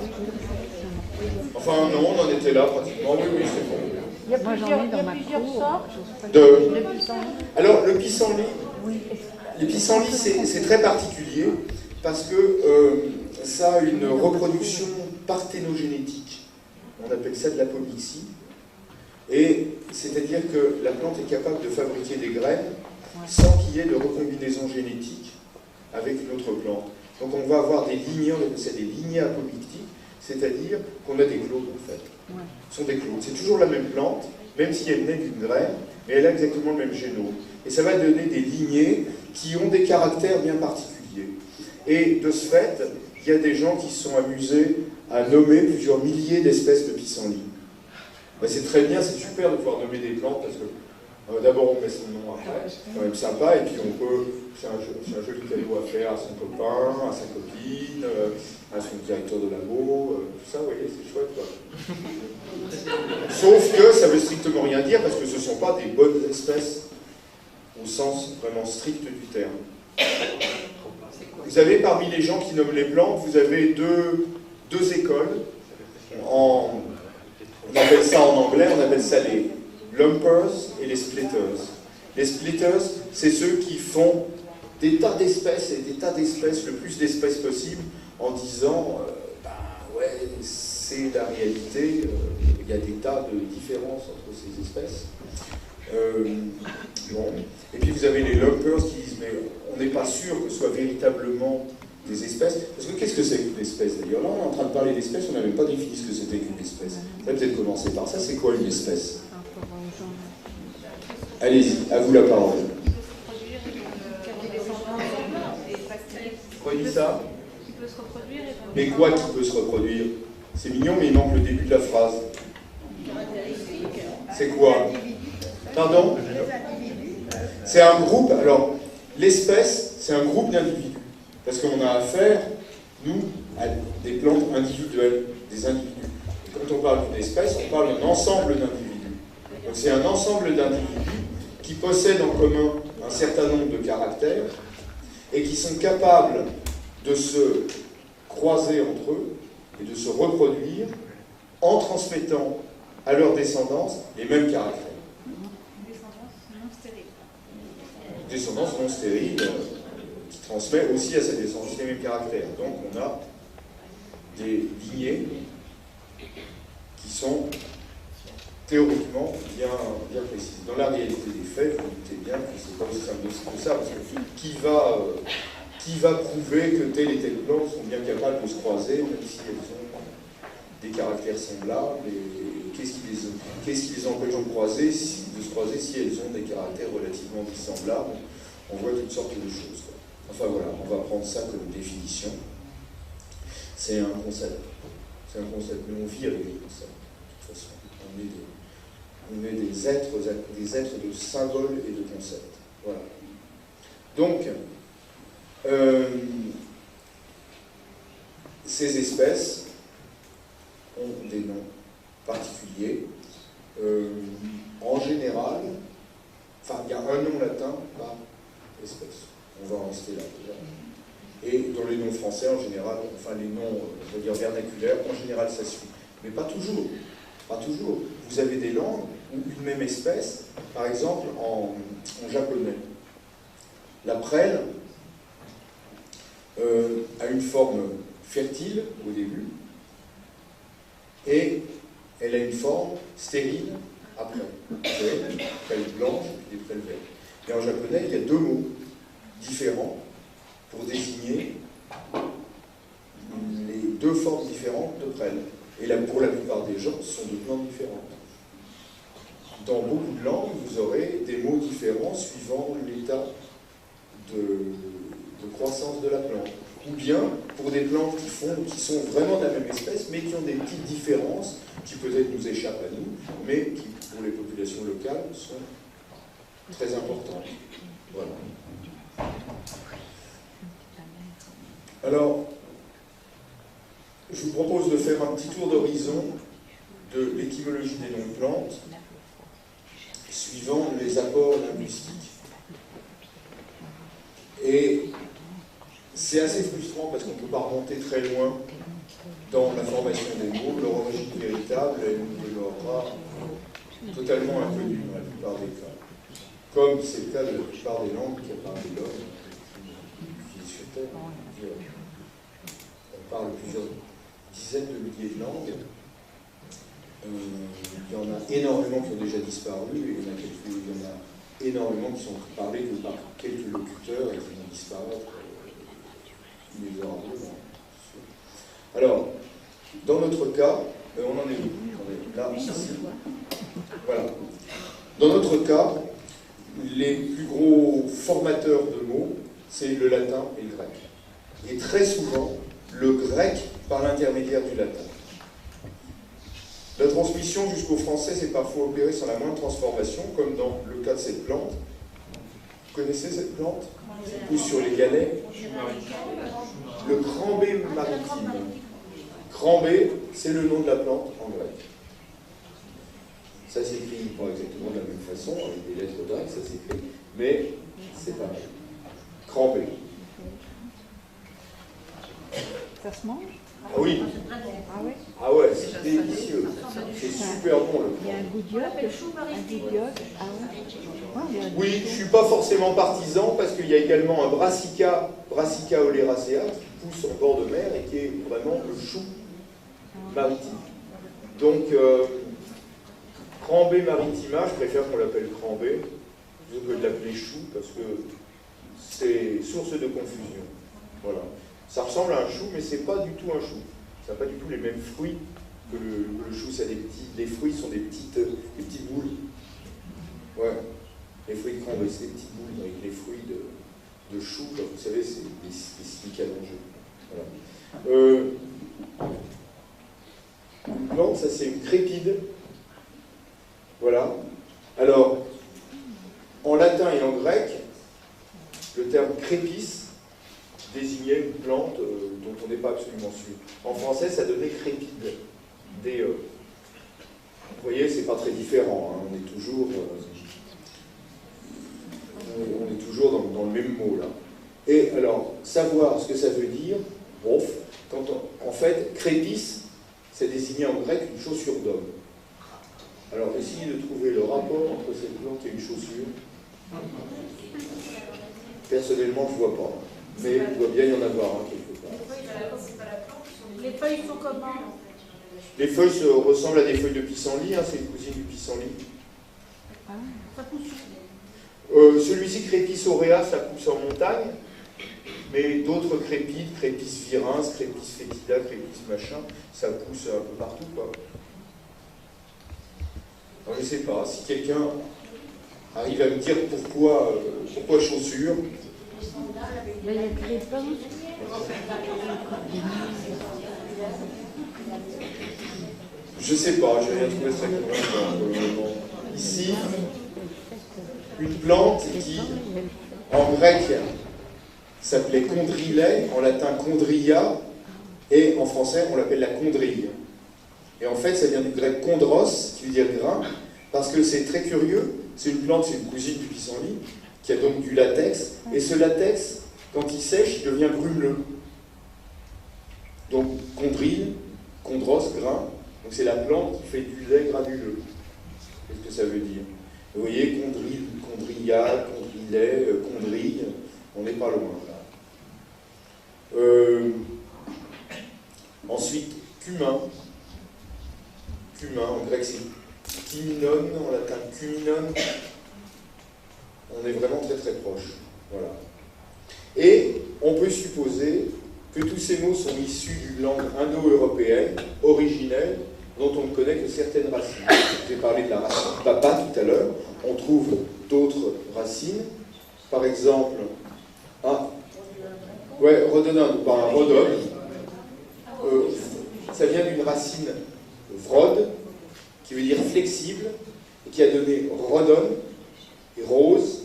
Enfin non, on en était là pratiquement. Oui, oui, c'est bon. Il y a plusieurs sortes De... de pissenlits. Alors le pissenlit, les pissenlits c'est très particulier parce que ça a une reproduction parthénogénétique. On appelle ça de l'apomixie. Et c'est-à-dire que la plante est capable de fabriquer des graines sans qu'il y ait de recombinaison génétique avec une autre plante. Donc on va avoir des lignées, on appelle ça des lignées apomictiques, c'est-à-dire qu'on a des clones en fait. Ce sont des clones. C'est toujours la même plante, même si elle naît d'une graine, mais elle a exactement le même génome. Et ça va donner des lignées qui ont des caractères bien particuliers. Et de ce fait, il y a des gens qui se sont amusés à nommer plusieurs milliers d'espèces de pissenlits. Ben, c'est très bien, c'est super de pouvoir nommer des plantes parce que d'abord on met son nom après, c'est quand même sympa, et puis on peut, c'est un joli cadeau à faire à son copain, à sa copine, à son directeur de labo, tout ça, vous voyez, c'est chouette quoi. Sauf que ça veut strictement rien dire parce que ce ne sont pas des bonnes espèces au sens vraiment strict du terme. Vous avez parmi les gens qui nomment les plantes, vous avez deux écoles. On appelle ça en anglais, on appelle ça les lumpers et les splitters. Les splitters, c'est ceux qui font des tas d'espèces et des tas d'espèces, le plus d'espèces possible, en disant, ouais, c'est la réalité, il y a des tas de différences entre ces espèces. Bon. Et puis vous avez les lumpers qui disent, mais on n'est pas sûr que ce soit véritablement des espèces. Parce que qu'est-ce que c'est qu'une espèce d'ailleurs? Là, on est en train de parler d'espèces, on n'a même pas défini ce que c'était qu'une espèce. Ça peut-être commencer par ça, c'est quoi une espèce? Allez-y, à vous la parole. Redis ça. Mais quoi qui peut se reproduire? C'est mignon, mais il manque le début de la phrase. C'est quoi? Pardon? C'est un groupe. Alors, l'espèce, c'est un groupe d'individus. Parce qu'on a affaire, nous, à des plantes individuelles, des individus. Et quand on parle d'une espèce, on parle d'un ensemble d'individus. Donc c'est un ensemble d'individus qui possèdent en commun un certain nombre de caractères et qui sont capables de se croiser entre eux et de se reproduire en transmettant à leur descendance les mêmes caractères. Descendance non stérile qui transmet aussi à sa descendance les mêmes caractères. Donc on a des lignées qui sont théoriquement bien précises. Dans la réalité des faits, vous vous doutez bien que c'est pas aussi simple que ça, parce que qui va prouver que telle et telle plante sont bien capables de se croiser, même si elles ont des caractères semblables, et qu'est-ce qui les empêche de se croiser si elles ont des caractères relativement dissemblables? On voit toutes sortes de choses. Enfin voilà, on va prendre ça comme définition. C'est un concept. C'est un concept, mais on vit avec des concepts, de toute façon. On est des êtres de symboles et de concepts. Voilà. Donc, ces espèces ont des noms particuliers. En général, enfin, il y a un nom latin par espèce. On va en rester là déjà. Et dans les noms français, en général, enfin les noms, je veux dire vernaculaires, en général ça suit. Mais pas toujours. Pas toujours. Vous avez des langues où une même espèce, par exemple en japonais, la prêle a une forme fertile au début et elle a une forme stérile après. Vous voyez, des prêles blanches et des prêles vertes. Et en japonais, il y a deux mots différents pour désigner les deux formes différentes de prêles. Et là, pour la plupart des gens, ce sont deux plantes différentes. Dans beaucoup de langues, vous aurez des mots différents suivant l'état de croissance de la plante. Ou bien pour des plantes qui sont vraiment de la même espèce, mais qui ont des petites différences qui peut-être nous échappent à nous, mais qui, pour les populations locales, sont très importantes. Voilà. Alors, je vous propose de faire un petit tour d'horizon de l'étymologie des noms de plantes, suivant les apports linguistiques. Et c'est assez frustrant parce qu'on ne peut pas remonter très loin dans la formation des mots. Leur origine véritable, elle nous demeurera totalement inconnue dans la plupart des cas. Comme c'est le cas de la plupart des langues qui parlent de l'homme, qui vit sur Terre. On parle plusieurs dizaines de milliers de langues. Il y en a énormément qui ont déjà disparu, et il y en a énormément qui sont parlés que par quelques locuteurs et qui vont disparaître inexorablement. Alors, dans notre cas, on en est où? Là, ici. Voilà. Dans notre cas, les plus gros formateurs de mots, c'est le latin et le grec. Et très souvent, le grec par l'intermédiaire du latin. La transmission jusqu'au français s'est parfois opérée sans la moindre transformation, comme dans le cas de cette plante. Vous connaissez cette plante? Ou sur les galets? Le crambé maritime. Crambé, c'est le nom de la plante en grec. Ça s'écrit pas exactement de la même façon, avec des lettres grecques, ça s'écrit, mais c'est pareil. Crambé. Ça se mange? Ah oui. Ah oui? Ah ouais, c'est délicieux. C'est super bon le Il y a un goût d'ioc, Ah ouais? Oui, je ne suis pas forcément partisan parce qu'il y a également un Brassica oleracea qui pousse en bord de mer et qui est vraiment le chou maritime. Donc, crambé maritima, je préfère qu'on l'appelle crambé plutôt que de l'appeler chou parce que c'est source de confusion. Voilà. Ça ressemble à un chou, mais c'est pas du tout un chou. Ça n'a pas du tout les mêmes fruits que le chou. Ça a les fruits sont des petites boules. Ouais. Les fruits de crambé, c'est des petites boules avec les fruits de chou. Comme vous savez, c'est des sticks allongés. Voilà. Une plante, ça c'est une crépide. Voilà. Alors, en latin et en grec, le terme crépis désignait une plante dont on n'est pas absolument sûr. En français, ça donnait crépide. Vous voyez, c'est pas très différent. Hein. On est toujours dans le même mot là. Et alors, savoir ce que ça veut dire, bon, en fait, crépis, c'est désigné en grec une chaussure d'homme. Alors, essayez de trouver le rapport entre cette plante et une chaussure. Personnellement, je ne vois pas. Mais il doit bien y en avoir quelque part. Les feuilles sont comment? Les feuilles ressemblent à des feuilles de pissenlit, hein, c'est une cousine du pissenlit. Ça pousse. Celui-ci, Crépis aurea, ça pousse en montagne, mais d'autres crépides, Crépis virens, Crépis fétida, Crépis machin, ça pousse un peu partout, quoi. Alors, je ne sais pas, si quelqu'un arrive à me dire pourquoi chaussures. Mais il y a que les pommes. Je sais pas, j'ai rien trouvé très convaincant pour le moment. Ici, une plante qui, en grec, s'appelait condrillet, en latin condria, et en français, on l'appelle la condrille. Et en fait, ça vient du grec kondros, qui veut dire grain, parce que c'est très curieux, c'est une plante, c'est une cousine du pissenlit, qui a donc du latex, et ce latex, quand il sèche, il devient grumeleux. Donc, condrille, kondros, grain, donc c'est la plante qui fait du lait granuleux. Qu'est-ce que ça veut dire? Vous voyez, condrille, condrillat, condrillet, condrille, on n'est pas loin là. Ensuite, cumin. Cumin, en grec c'est cuminone, en latin cuminone. On est vraiment très très proche. Voilà. Et on peut supposer que tous ces mots sont issus d'une langue indo-européenne, originelle, dont on ne connaît que certaines racines. J'ai parlé de la racine papa tout à l'heure, on trouve d'autres racines, par exemple, rhododendron, ça vient d'une racine vrod, qui veut dire flexible, et qui a donné rhodon, et rose,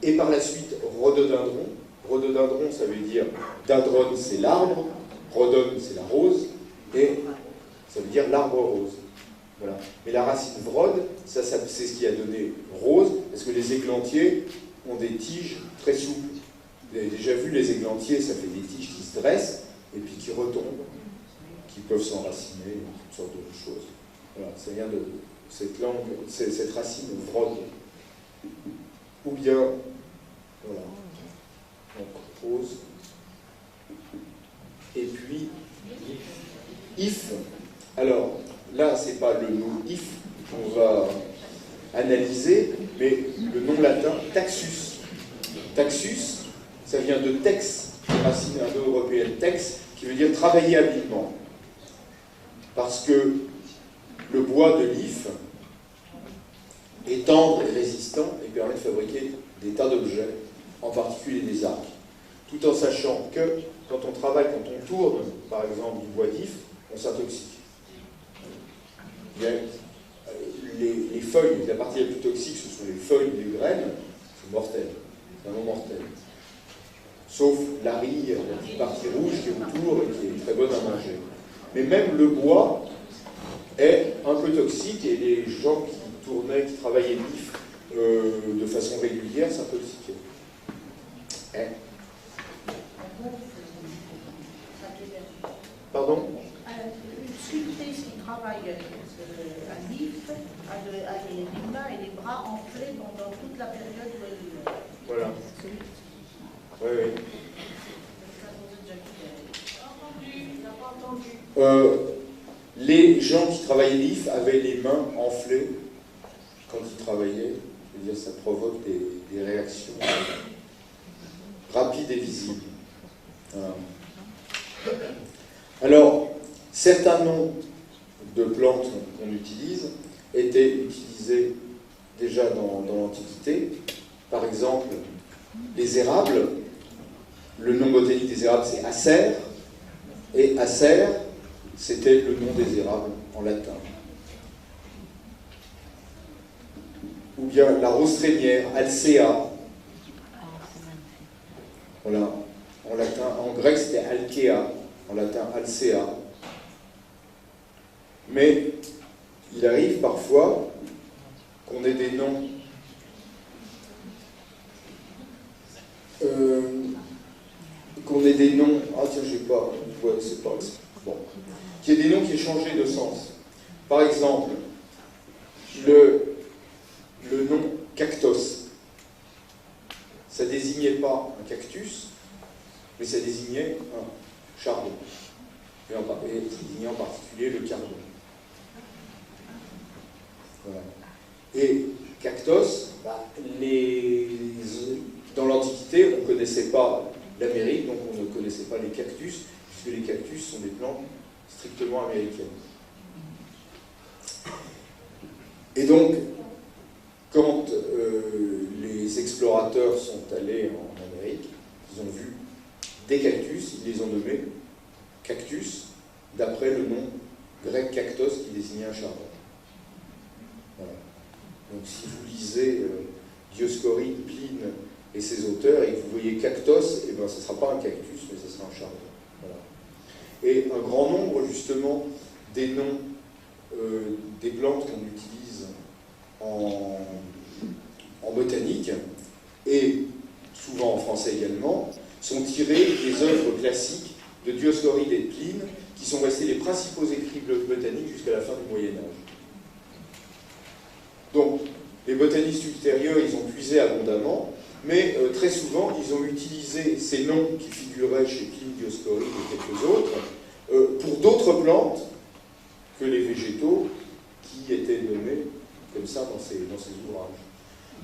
et par la suite rhododendron. Rhododendron, ça veut dire dendron, c'est l'arbre, rhodon, c'est la rose, et ça veut dire l'arbre rose. Voilà. Mais la racine vrod, c'est ce qui a donné rose, parce que les églantiers ont des tiges très souples. Vous avez déjà vu les églantiers, ça fait des tiges qui se dressent, et puis qui retombent, qui peuvent s'enraciner, toutes sortes de choses. Voilà, ça vient de cette langue, cette racine vrod. Ou bien, voilà, donc rose. Et puis, if. Alors, là, c'est pas le mot if qu'on va analyser, mais le nom latin taxus. Taxus, ça vient de tex, racine indo-européenne tex, qui veut dire travailler habilement. Parce que le bois de l'if est tendre et résistant et permet de fabriquer des tas d'objets, en particulier des arcs. Tout en sachant que quand on travaille, quand on tourne, par exemple, du bois d'if, on s'intoxique. Les feuilles, la partie la plus toxique, ce sont les feuilles et les graines, c'est mortel, c'est vraiment mortel. Sauf la rille, la petite partie rouge qui est autour et qui est très bonne à manger. Mais même le bois est un peu toxique et les gens qui tournaient, qui travaillaient l'if de façon régulière s'intoxiquaient. Pardon? Une sculptrice qui travaille à l'IF a les mains et les bras enflés pendant toute la période de l'hiver. Voilà. Oui, oui. Les gens qui travaillaient l'IF avaient les mains enflées quand ils travaillaient. Je veux dire, ça provoque des réactions rapides et visibles. Voilà. Alors, certains noms de plantes qu'on utilise étaient utilisés déjà dans l'Antiquité. Par exemple, les érables, le nom botanique des érables c'est acer, et acer, c'était le nom des érables en latin. Ou bien la rose trémière, alcea. Voilà. En latin, en grec c'était alkea, en latin alcea. Mais il arrive parfois qu'on ait des noms des noms, ah tiens, j'ai pas, ouais, c'est pas, bon, qu'il y ait des noms qui aient changé de sens. Par exemple, le nom cactos, ça désignait pas un cactus, mais ça désignait un chardon, et ça désignait en particulier le cardon. Voilà. Et cactos, dans l'Antiquité, on ne connaissait pas l'Amérique, donc on ne connaissait pas les cactus, puisque les cactus sont des plantes strictement américaines. Et donc, quand les explorateurs sont allés en Amérique, ils ont vu des cactus, ils les ont nommés cactus, d'après le nom grec cactos qui désignait un chardon. Voilà. Donc si vous lisez Dioscoride, Pline et ses auteurs, et que vous voyez cactos, eh ben, ce ne sera pas un cactus, mais ce sera un chardon. Voilà. Et un grand nombre, justement, des noms des plantes qu'on utilise en botanique, et souvent en français également, sont tirés des œuvres classiques de Dioscoride et de Pline, qui sont restés les principaux écrits botaniques jusqu'à la fin du Moyen-Âge. Donc, les botanistes ultérieurs, ils ont puisé abondamment, mais très souvent, ils ont utilisé ces noms qui figuraient chez Pline, Dioscoride et quelques autres, pour d'autres plantes que les végétaux qui étaient nommés comme ça dans ces ouvrages.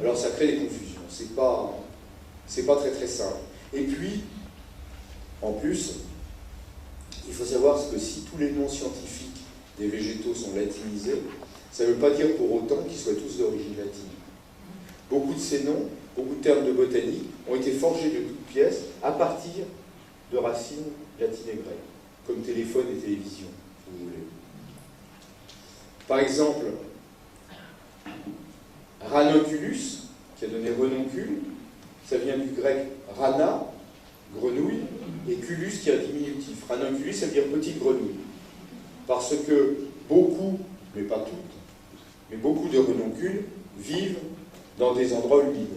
Alors ça crée des confusions, c'est pas très très simple. Et puis, en plus, il faut savoir que si tous les noms scientifiques des végétaux sont latinisés, ça ne veut pas dire pour autant qu'ils soient tous d'origine latine. Beaucoup de ces noms, beaucoup de termes de botanique ont été forgés de toutes pièces à partir de racines latines et grecques, comme téléphone et télévision, si vous voulez. Par exemple, Ranoculus, qui a donné renoncule, ça vient du grec rana, grenouille, et culus qui est un diminutif. Ranoculus, ça veut dire petite grenouille. Parce que beaucoup, mais pas toutes, mais beaucoup de renoncules vivent dans des endroits humides.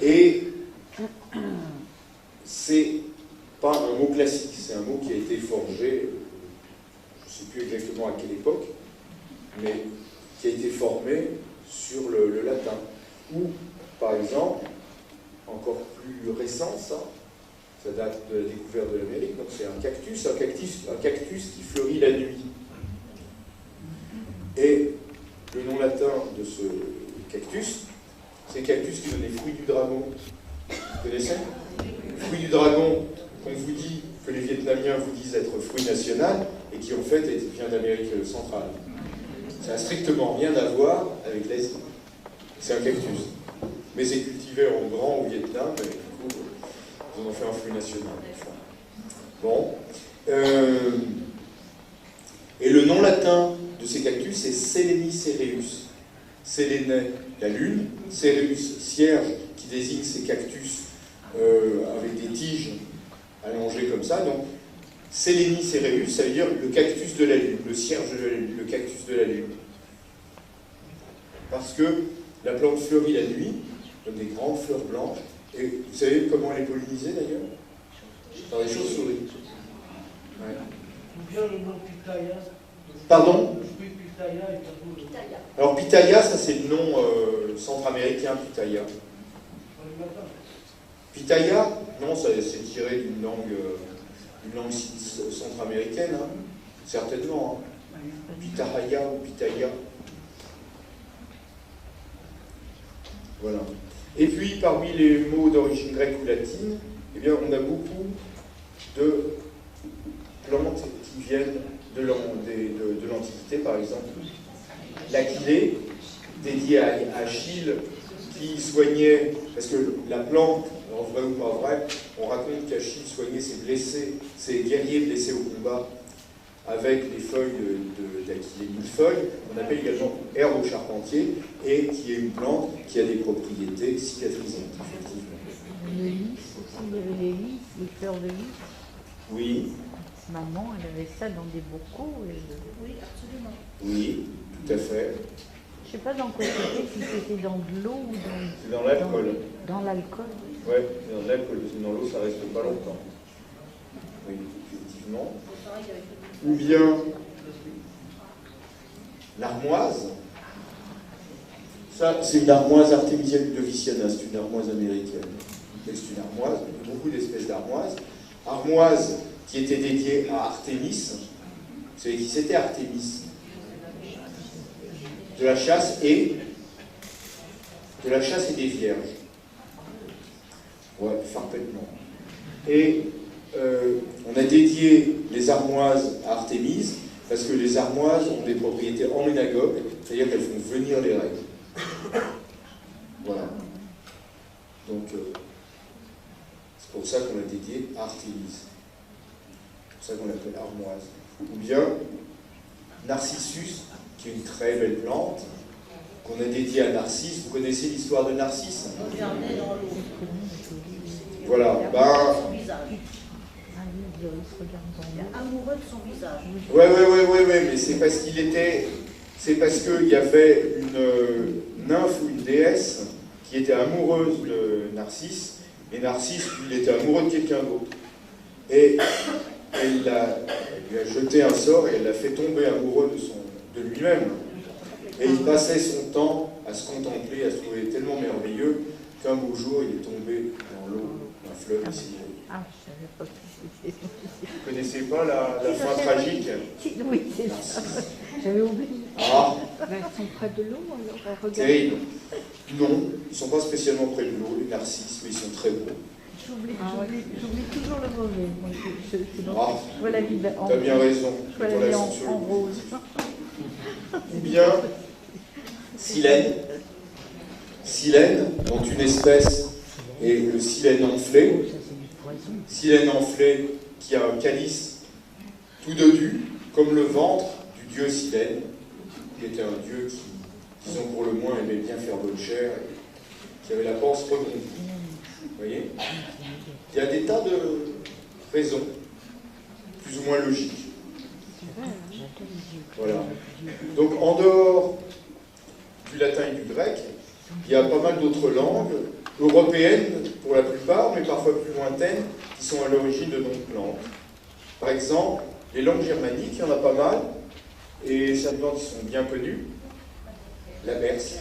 Et c'est pas un mot classique, c'est un mot qui a été forgé, je ne sais plus exactement à quelle époque, mais qui a été formé sur le latin. Ou, par exemple, encore plus récent, ça date de la découverte de l'Amérique, donc c'est un cactus qui fleurit la nuit. Et le nom latin de ce cactus, c'est le cactus qui donne les fruits du dragon. Vous connaissez? Fruits du dragon, qu'on vous dit, que les Vietnamiens vous disent être fruit national, et qui en fait vient d'Amérique centrale. Ça n'a strictement rien à voir avec l'Asie. C'est un cactus. Mais c'est cultivé en grand au Vietnam, et du coup, ils en ont fait un fruit national. Bon. Et le nom latin de ces cactus, c'est Seleni cereus. Séléné, la lune, Cereus, cierge, qui désigne ces cactus avec des tiges allongées comme ça. Donc, Seleni cereus, ça veut dire le cactus de la lune, le cierge de la lune, le cactus de la lune. Parce que la plante fleurit la nuit, donne des grandes fleurs blanches, et vous savez comment elle est pollinisée d'ailleurs? Par des chauves-souris. Ouais. Bien le nom Pitaya. Pardon? Pitaya et Pitaya. Alors Pitaya, ça c'est le nom centra-américain, Pitaya. Pitaya, non, c'est tiré d'une langue centra-américaine, hein. Certainement. Hein. Pitahaya ou Pitaya. Voilà. Et puis, parmi les mots d'origine grecque ou latine, eh bien, on a beaucoup de plantes qui viennent de l'Antiquité, par exemple. L'Achillée, dédié à Achille, qui soignait, parce que la plante, en vrai ou pas vrai, on raconte qu'Achille soignait ses guerriers blessés au combat avec les feuilles d'Achillée millefeuille, qu'on appelle également herbe au charpentier, et qui est une plante qui a des propriétés cicatrisantes, effectivement. Le lys aussi, il y avait les lys, les fleurs de lys. Oui. Maman, elle avait ça dans des bocaux. Oui, absolument. Oui, tout à fait. sais pas dans quoi c'était, si c'était dans de l'eau ou dans... C'est dans l'alcool. Dans l'alcool. Ouais, c'est dans l'alcool, parce que dans l'eau, ça reste pas longtemps. Oui, effectivement. Ou bien l'armoise. Ça, c'est une armoise artémisienne ludoviciana, c'est une armoise américaine. Mais c'est une armoise, il y a beaucoup d'espèces d'armoises. Armoise qui était dédiée à Artémis. Vous savez qui c'était Artémis? De la chasse et des vierges. Ouais, parfaitement. Et on a dédié les armoises à Artémis parce que les armoises ont des propriétés emménagogues, c'est-à-dire qu'elles font venir les règles. Voilà. Donc, c'est pour ça qu'on l'a dédié à Artémis. C'est pour ça qu'on l'appelle armoise. Ou bien Narcissus, qui est une très belle plante, qu'on a dédiée à Narcisse. Vous connaissez l'histoire de Narcisse? Regardez dans l'eau. Voilà. Son visage. Il est amoureux de son visage. Ouais, mais c'est parce qu'il était... C'est parce qu'il y avait une nymphe ou une déesse qui était amoureuse de Narcisse, et Narcisse, lui, il était amoureux de quelqu'un d'autre. Et elle lui a jeté un sort et elle l'a fait tomber amoureux de lui-même. Et il passait son temps à se contempler, à se trouver tellement merveilleux qu'un beau jour, il est tombé dans l'eau d'un fleuve ici. Ah, je savais pas qui c'était. Vous connaissez pas la fin tragique? Oui, c'est ça. J'avais oublié. Ah, Ils sont près de l'eau, alors regarde. terrible. Non, ils ne sont pas spécialement près de l'eau, les narcisses, mais ils sont très beaux. J'oublie toujours le mauvais. Moi, Ah, je vois la vie en t'as bien raison. Je vois la vie en rose. Ou bien silène. Silène, dont une espèce est le silène enflé. Silène enflé qui a un calice tout dodu, comme le ventre du dieu Silène, qui était un dieu qui, disons pour le moins, aimait bien faire bonne chair, et qui avait la panse rebondie. Vous voyez? Il y a des tas de raisons, plus ou moins logiques. Voilà. Donc, en dehors du latin et du grec, il y a pas mal d'autres langues, européennes pour la plupart, mais parfois plus lointaines, qui sont à l'origine de noms de plantes. Par exemple, les langues germaniques, il y en a pas mal, et certaines plantes qui sont bien connues. La berce,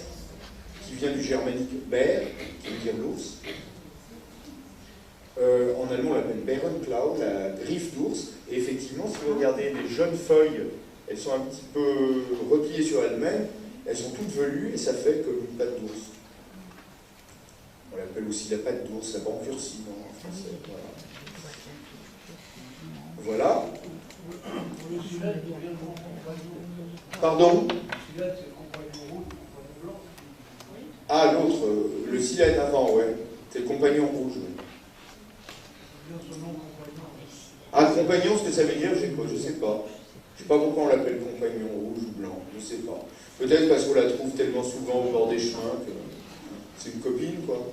qui vient du germanique ber, qui veut dire l'ours. En allemand, on l'appelle Bärenklau, la griffe d'ours. Et effectivement, si vous regardez les jeunes feuilles, elles sont un petit peu repliées sur elles-mêmes, elles sont toutes velues et ça fait comme une patte d'ours. On l'appelle aussi la patte d'ours, la banquercie en français. Voilà. Pardon? Ah, l'autre, le silène avant, ouais. C'est le compagnon rouge. Ah, compagnon, ce que ça veut dire, je sais pas. Je sais pas pourquoi on l'appelle compagnon rouge ou blanc, je sais pas. Peut-être parce qu'on la trouve tellement souvent au bord des chemins que c'est une copine, quoi.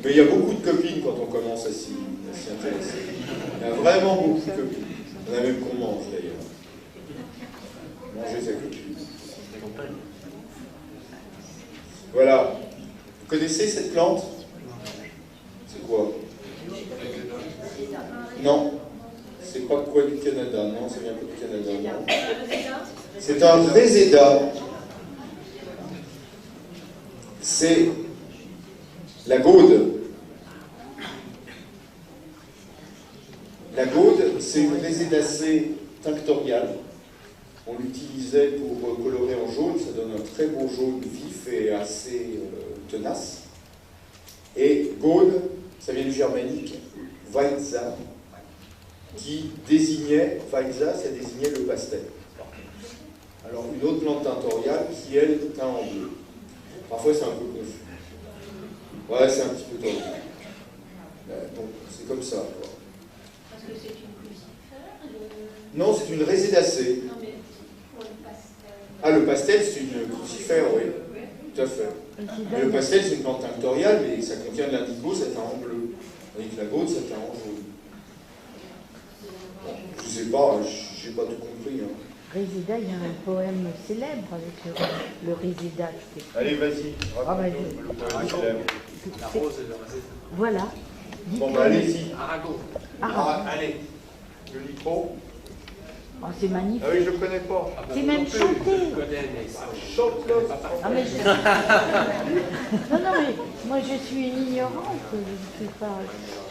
Mais il y a beaucoup de copines quand on commence à s'y intéresser. Il y a vraiment beaucoup de copines. Il y en a même qu'on mange, d'ailleurs. Manger sa copine. Voilà. Vous connaissez cette plante? C'est quoi? Non. C'est pas quoi du Canada, non? Ça vient pas du Canada, non? C'est un réséda. C'est la gaude. La gaude, c'est une résédacée tinctoriale. On l'utilisait pour colorer en jaune, ça donne un très beau jaune vif et assez tenace. Et gaude, ça vient du germanique Weitza, qui désignait, Weitza, ça désignait le pastel. Alors une autre plante tinctoriale qui, elle, teint en bleu. Parfois c'est un peu confus. Ouais, c'est un petit peu tordu. Donc c'est comme ça, quoi. Parce que c'est une crucifère. Non, c'est une résédacée. Non, mais pour le pastel. Ah, le pastel, c'est une crucifère, oui. Tout à fait. Mais le pastel, c'est une plante tinctoriale, mais ça contient de l'indigo, ça teint en bleu. Tandis que la gaude, ça teint en jaune. Bon, je sais pas, j'ai pas tout compris. Hein. Résida, il y a un poème célèbre avec le Résida. Allez, vas-y, Ah, bah, raconte-nous le poème célèbre. La rose et le raisin. Voilà. Bon, bah allez-y. Arago. Ah, allez, le micro. Oh, c'est magnifique. Ah oui, je ne connais pas. Ah bah, C'est moi même non plus, chanté. je connais, mais ça- Chante-le. Ah, mais je... non, non, mais moi je suis une ignorante. Je sais pas.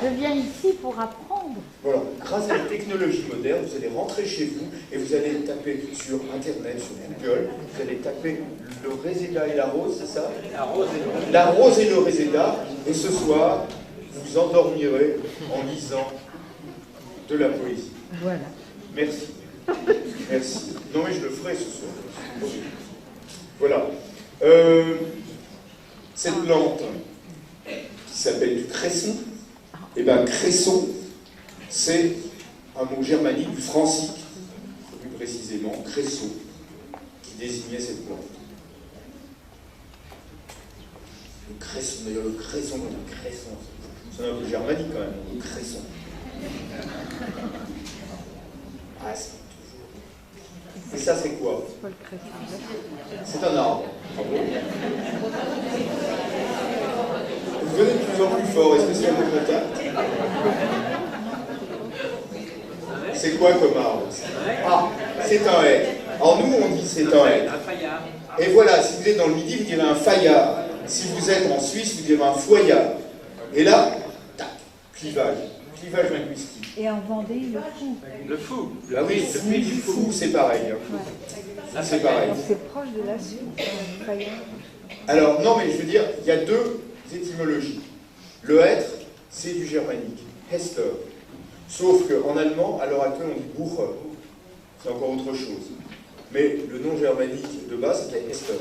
Je viens ici pour apprendre. Voilà, grâce à la technologie moderne, vous allez rentrer chez vous et vous allez taper sur Internet, sur Google, vous allez taper le Réséda et la rose, c'est ça? La rose et le raisin. La rose et le Réséda, et ce soir, vous vous endormirez en lisant de la poésie. Voilà. Merci. Merci. Non mais je le ferai ce soir. Voilà. Cette plante qui s'appelle du cresson, et bien cresson, c'est un mot germanique du francique, plus précisément, cresson, qui désignait cette plante. Le cresson, d'ailleurs le cresson, c'est un peu germanique quand même, le cresson. Ah, c'est toujours. Et ça, c'est quoi? C'est pas le cresson. C'est un arbre. Ah bon? Vous venez de plus en plus fort, est-ce que c'est un peu contact? C'est quoi comme arbre? Ah, c'est un hêtre. Alors nous, on dit c'est un hêtre. Un faillard. Et voilà, si vous êtes dans le Midi, vous direz un faillard. Si vous êtes en Suisse, vous direz un foyard. Et là, tac, clivage. Clivage linguistique. Et en Vendée, le fou. Le fou. Ah oui, Le puits du fou. fou, c'est pareil. Hein. La C'est faillade. pareil. Donc c'est proche de la Suisse. Fayard. Alors, non, mais je veux dire, il y a deux étymologies. Le être, c'est du germanique, Hester. Sauf qu'en allemand, à l'heure actuelle, on dit Bucher. C'est encore autre chose. Mais le nom germanique de base, c'était Hester.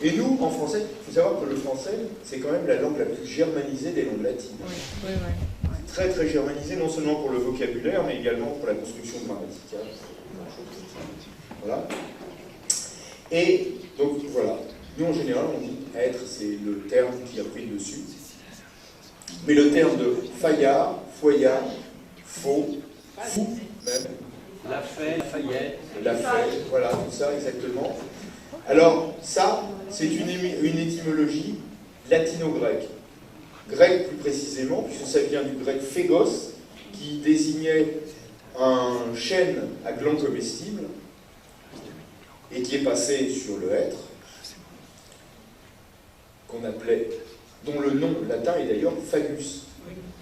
Et nous, en français, il faut savoir que le français, c'est quand même la langue la plus germanisée des langues latines. Oui, oui. Très, très germanisée, non seulement pour le vocabulaire, mais également pour la construction grammaticale. Voilà. Et donc, voilà. Nous, en général, on dit être, c'est le terme qui a pris le dessus. Mais le terme de faillard, foyard, faux, fou, même, La fête, la faillette. la fête, voilà, tout ça, exactement. Alors, ça, c'est une étymologie latino-grecque. Grec plus précisément, puisque ça vient du grec phégos, qui désignait un chêne à glands comestibles, et qui est passé sur le hêtre, qu'on appelait, dont le nom latin est d'ailleurs fagus.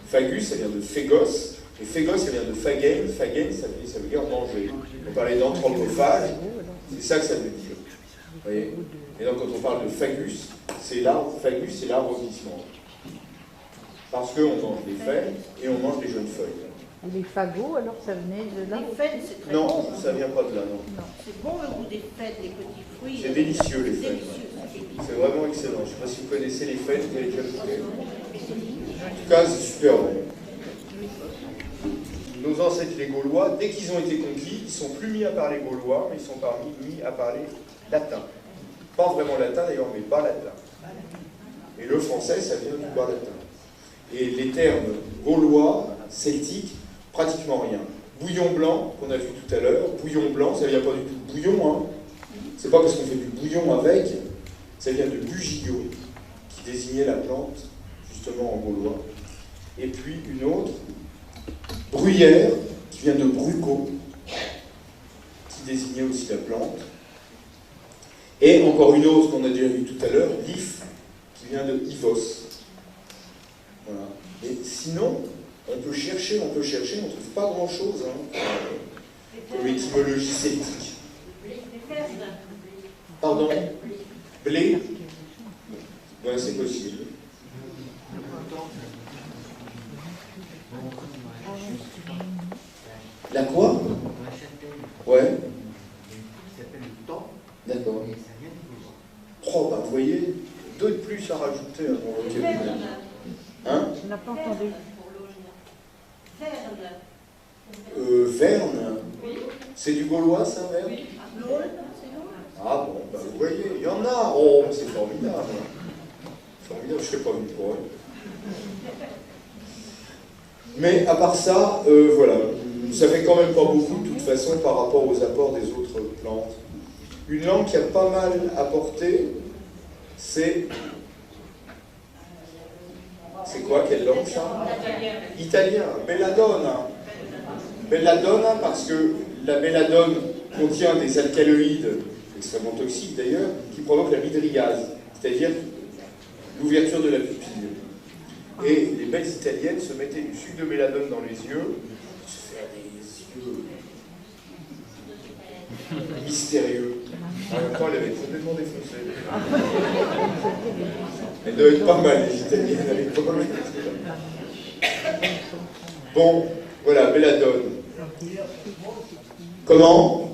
Fagus, ça vient de phégos, et phégos, ça vient de phagen. Phagen, ça veut dire manger. On parlait d'anthropophage, c'est ça que ça veut dire. Vous voyez? Et donc, quand on parle de fagus, c'est l'arbre qui se mange. Parce qu'on mange des fèves et on mange des jeunes feuilles. Les fagots, alors ça venait de là. Les fèves, c'est très Non, bon. ça vient pas de là, non. C'est bon le goût des fèves, des petits fruits. C'est délicieux, les C'est fèves. délicieux. C'est vraiment excellent. Je ne sais pas si vous connaissez les fèves, vous avez déjà goûté. En tout cas, c'est super bon. Nos ancêtres, les Gaulois, dès qu'ils ont été conquis, ils ne sont plus mis à parler gaulois, mais ils sont mis à parler latin. Pas vraiment latin d'ailleurs, mais bas latin. Et le français, ça vient du bas latin. Et les termes gaulois, celtiques, pratiquement rien. Bouillon blanc, qu'on a vu tout à l'heure, bouillon blanc, ça vient pas du tout de bouillon, hein. C'est pas parce qu'on fait du bouillon avec, ça vient de bugio, qui désignait la plante, justement en gaulois. Et puis une autre, bruyère, qui vient de bruco, qui désignait aussi la plante. Et encore une autre qu'on a déjà vue tout à l'heure, l'if, qui vient de ivos. Voilà. Et sinon, on peut chercher, on ne trouve pas grand-chose hein, comme étymologie celtique. Pardon? Blé? Ouais, c'est possible. La quoi? Ouais. D'accord. Oh, bah, vous voyez, deux de plus à rajouter à mon vocabulaire. Hein? On n'a pas entendu. Verne. C'est du gaulois, ça, Verne? Ah bon, bah, vous voyez, il y en a. Oh, c'est formidable. Formidable, je ne serais pas venu pour elle. Mais à part ça, voilà, ça fait quand même pas beaucoup, de toute façon par rapport aux apports des autres plantes. Une langue qui a pas mal apporté, c'est... C'est quoi, quelle langue ça? Italien, belladonna. Belladonna parce que la belladone contient des alcaloïdes, extrêmement toxiques d'ailleurs, qui provoquent la midriase, c'est-à-dire l'ouverture de la pupille. Et les belles italiennes se mettaient du sucre de belladone dans les yeux, se faire des yeux mystérieux. En même temps, elle avait complètement défoncé. Elle doit être pas mal, les italiennes, avec pas mal. Bon, voilà, belladone. Comment?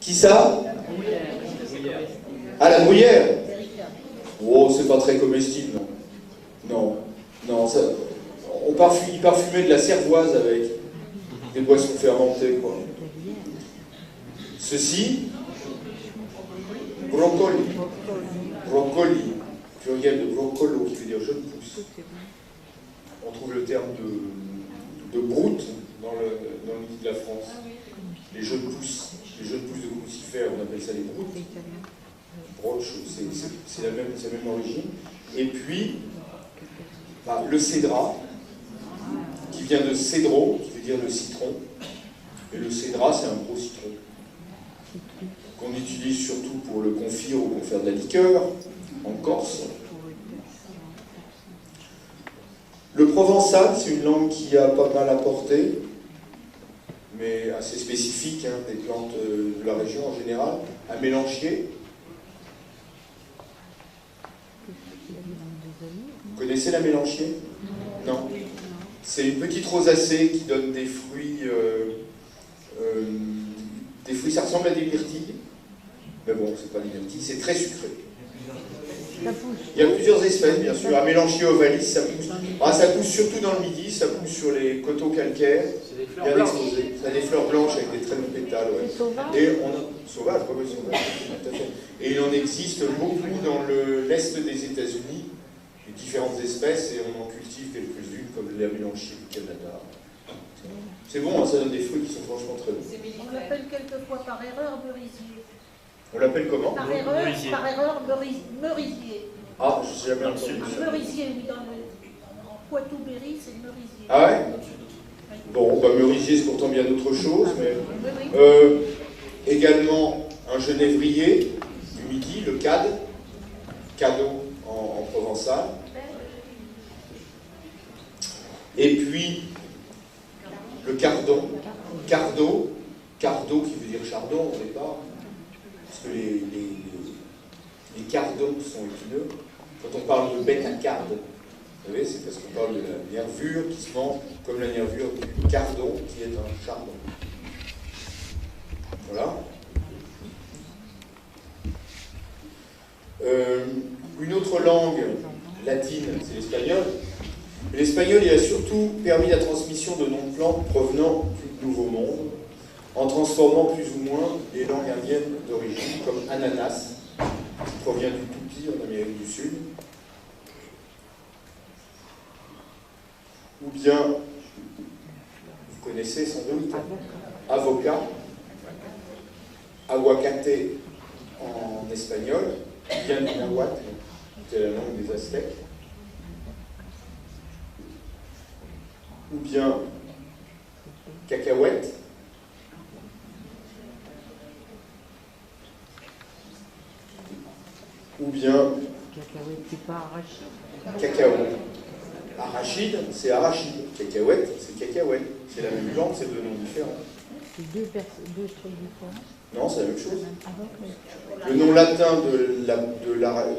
Qui ça? Ah, la bruyère? Oh, c'est pas très comestible, non. Non, ça, il parfumait de la cervoise avec des boissons fermentées, quoi. Ceci, brocoli. Brocoli, pluriel de brocolo, qui veut dire jeune pousse. On trouve le terme de broute dans le midi de la France. Les jeunes pousses de crucifères, on appelle ça les broutes. Broche, c'est la même origine. Et puis, le cédra, qui vient de cédro, qui veut dire le citron. Et le cédra, c'est un gros citron, qu'on utilise surtout pour le confire ou pour faire de la liqueur, en Corse. Le provençal, c'est une langue qui a pas mal apporté, mais assez spécifique, hein, des plantes de la région en général. Un mélanchier. Vous connaissez la mélanchier? Non. C'est une petite rosacée qui donne des fruits, ça ressemble à des myrtilles, mais bon, c'est pas des myrtilles, c'est très sucré. Il y a plusieurs espèces, bien sûr. Un mélanchier ovalis, ça pousse. Ça pousse surtout dans le midi, ça pousse sur les coteaux calcaires, bien exposés. Ça a des fleurs blanches avec des très longs pétales. Ouais. Et sauvage, oui, sauvage, tout à fait. Et il en existe beaucoup dans l'est des États-Unis, différentes espèces, et on en cultive quelques-unes, comme la mélanchier du Canada. C'est bon, hein, ça donne des fruits qui sont franchement très bons. On l'appelle quelquefois par erreur merisier. On l'appelle comment? Par erreur merisier. Ah, je sais jamais entendu ça. Merisier, oui, en Poitou-Berry, c'est merisier. Ah ouais? Bon, merisier, c'est pourtant bien autre chose, mais... également, un genévrier du midi, le cad, cadeau en provençal. Et puis, le cardon, cardo qui veut dire chardon au départ, parce que les cardons sont épineux. Quand on parle de bec à carde, vous savez, c'est parce qu'on parle de la nervure qui se mange comme la nervure du cardon qui est un chardon. Voilà. Une autre langue latine, c'est l'espagnol. L'espagnol, il a surtout permis la transmission de noms de plantes provenant du Nouveau Monde, en transformant plus ou moins les langues indiennes d'origine, comme ananas, qui provient du Tupi en Amérique du Sud, ou bien, vous connaissez sans doute, avocat, aguacate en espagnol, vient du nahuatl, c'est la langue des Aztèques, ou bien cacahuète, ou bien cacao. Arachide, c'est arachide. Cacahuète, c'est cacahuète. C'est la même plante, c'est deux noms différents. C'est deux trucs différents. Non, c'est la même chose. Le nom latin de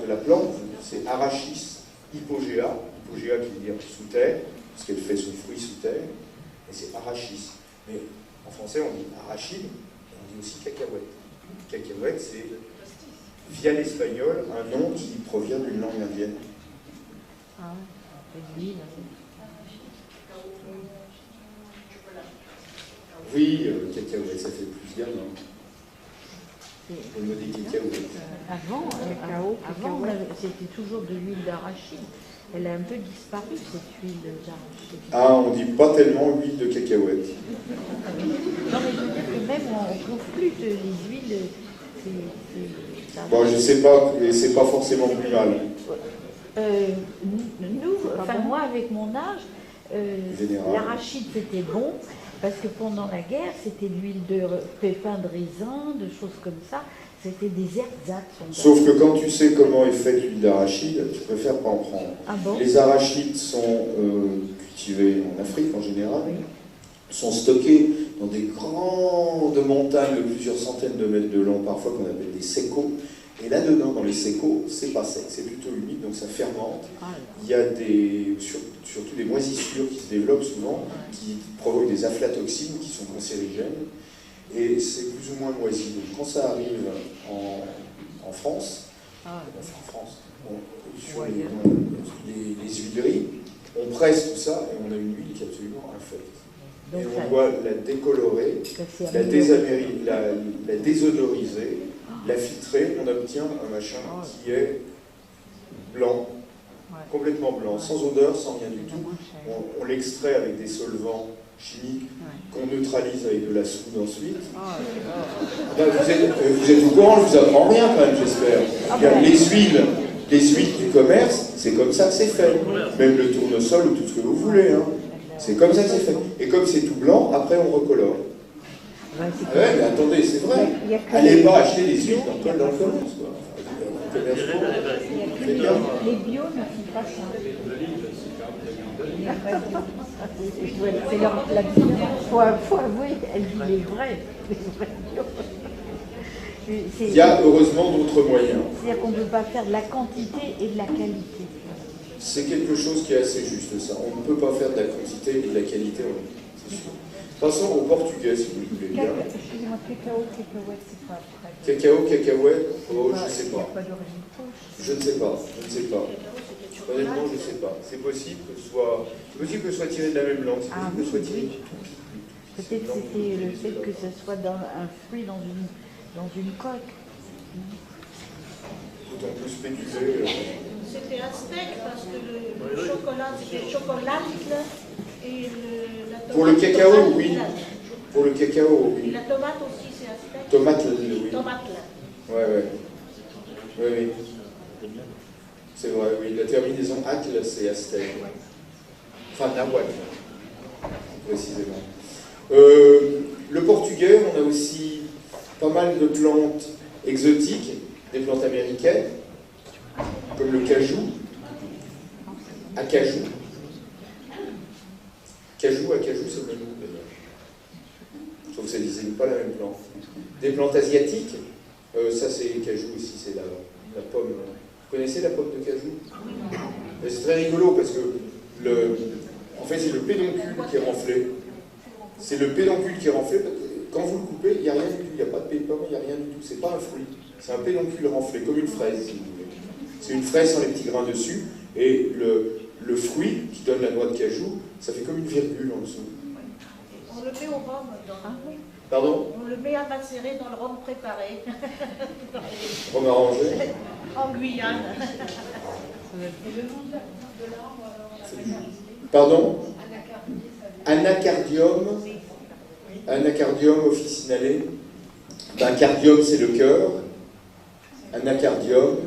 la plante, c'est Arachis hypogea. Hypogea qui veut dire sous terre, parce qu'elle fait son fruit sous terre. Et c'est Arachis. Mais en français, on dit arachide, et on dit aussi cacahuète. Cacahuète, c'est, via l'espagnol, un nom qui provient d'une langue indienne. Ah ouais. Oui, cacahuète, ça fait plus gamme. On me dit cacahuète. Avant, c'était toujours de l'huile d'arachide. Elle a un peu disparu, cette huile d'arachide. Ah, on dit pas tellement huile de cacahuète. Non, mais je veux dire que même on ne trouve plus les huiles. Bon, je sais pas, et c'est pas forcément plus mal. Nous, enfin moi avec mon âge, Général. l'arachide c'était bon, parce que pendant la guerre, c'était l'huile de pépins de raisin, de choses comme ça. C'était des ersatz. Sauf que quand tu sais comment est faite l'huile d'arachide, tu préfères pas en prendre. Ah bon? Les arachides sont cultivés en Afrique en général, Oui. sont stockés dans des grandes montagnes de plusieurs centaines de mètres de long, parfois qu'on appelle des sécos. Et là-dedans, dans les sécos, c'est pas sec, c'est plutôt humide, donc ça fermente. Il y a surtout des moisissures qui se développent souvent, qui provoquent des aflatoxines qui sont cancérigènes. Et c'est plus ou moins moisi. Donc quand ça arrive en France, sur les huileries, on presse tout ça et on a une huile qui est absolument infecte. Et on doit la décolorer, la désodoriser, la filtrer, on obtient un machin qui est blanc, complètement blanc, sans odeur, sans rien du tout. On l'extrait avec des solvants chimiques qu'on neutralise avec de la soude ensuite. Vous êtes au courant, je vous apprends rien quand même, j'espère. Les huiles du commerce, c'est comme ça que c'est fait. Même le tournesol ou tout ce que vous voulez. Hein. C'est comme ça que c'est fait. Et comme c'est tout blanc, après on recolore. Ah ouais, mais attendez, c'est vrai. Allez pas acheter des huiles dans le commerce, quoi. Les bio ne font pas ça. C'est la faut avouer, elle dit les vrais bio. Il y a heureusement d'autres moyens. C'est-à-dire qu'on ne peut pas faire de la quantité et de la qualité. C'est quelque chose qui est assez juste, ça. On ne peut pas faire de la quantité et de la qualité, c'est sûr. Passons au portugais, si vous le voulez bien. Excusez-moi, cacahuète, c'est pas très... Cacao, cacahuète, oh, je ne sais pas. pas d'origine proche. Je ne sais pas. Honnêtement, je ne sais pas. C'est possible que ce soit tiré de la même langue. Ah oui, oui. Peut-être c'était le fait que ce soit dans un fruit dans une coque. D'autant plus spéculé. C'était aztèque parce que le chocolat, c'était chocolat et la tomate. Pour le cacao, oui. Pour le cacao, Et oui. la tomate aussi, c'est aztèque. Tomate, oui. Tomate. Oui. C'est vrai, oui. La terminaison atl, c'est aztèque. Enfin, nahuatl, précisément. Le portugais, on a aussi pas mal de plantes exotiques, des plantes américaines, comme le cajou, acajou. Acajou, c'est le même nom d'ailleurs. Sauf que ça ne désigne pas la même plante. Des plantes asiatiques, ça c'est cajou aussi, c'est la pomme. Vous connaissez la pomme de cajou? C'est très rigolo parce que en fait c'est le pédoncule qui est renflé. C'est le pédoncule qui est renflé. Quand vous le coupez, il n'y a rien du tout. Il n'y a pas de pépins, il n'y a rien du tout. C'est pas un fruit. C'est un pédoncule renflé, comme une fraise, si vous voulez. C'est une fraise sans les petits grains dessus. Et le fruit qui donne la noix de cajou, ça fait comme une virgule en dessous. On le met au rhum. Pardon? On le met à macérer dans le rhum préparé. Rhum arrangé? En Guyane. Pardon? Anacardium. Anacardium officinale. Ben, cardium, c'est le cœur. Anacardium.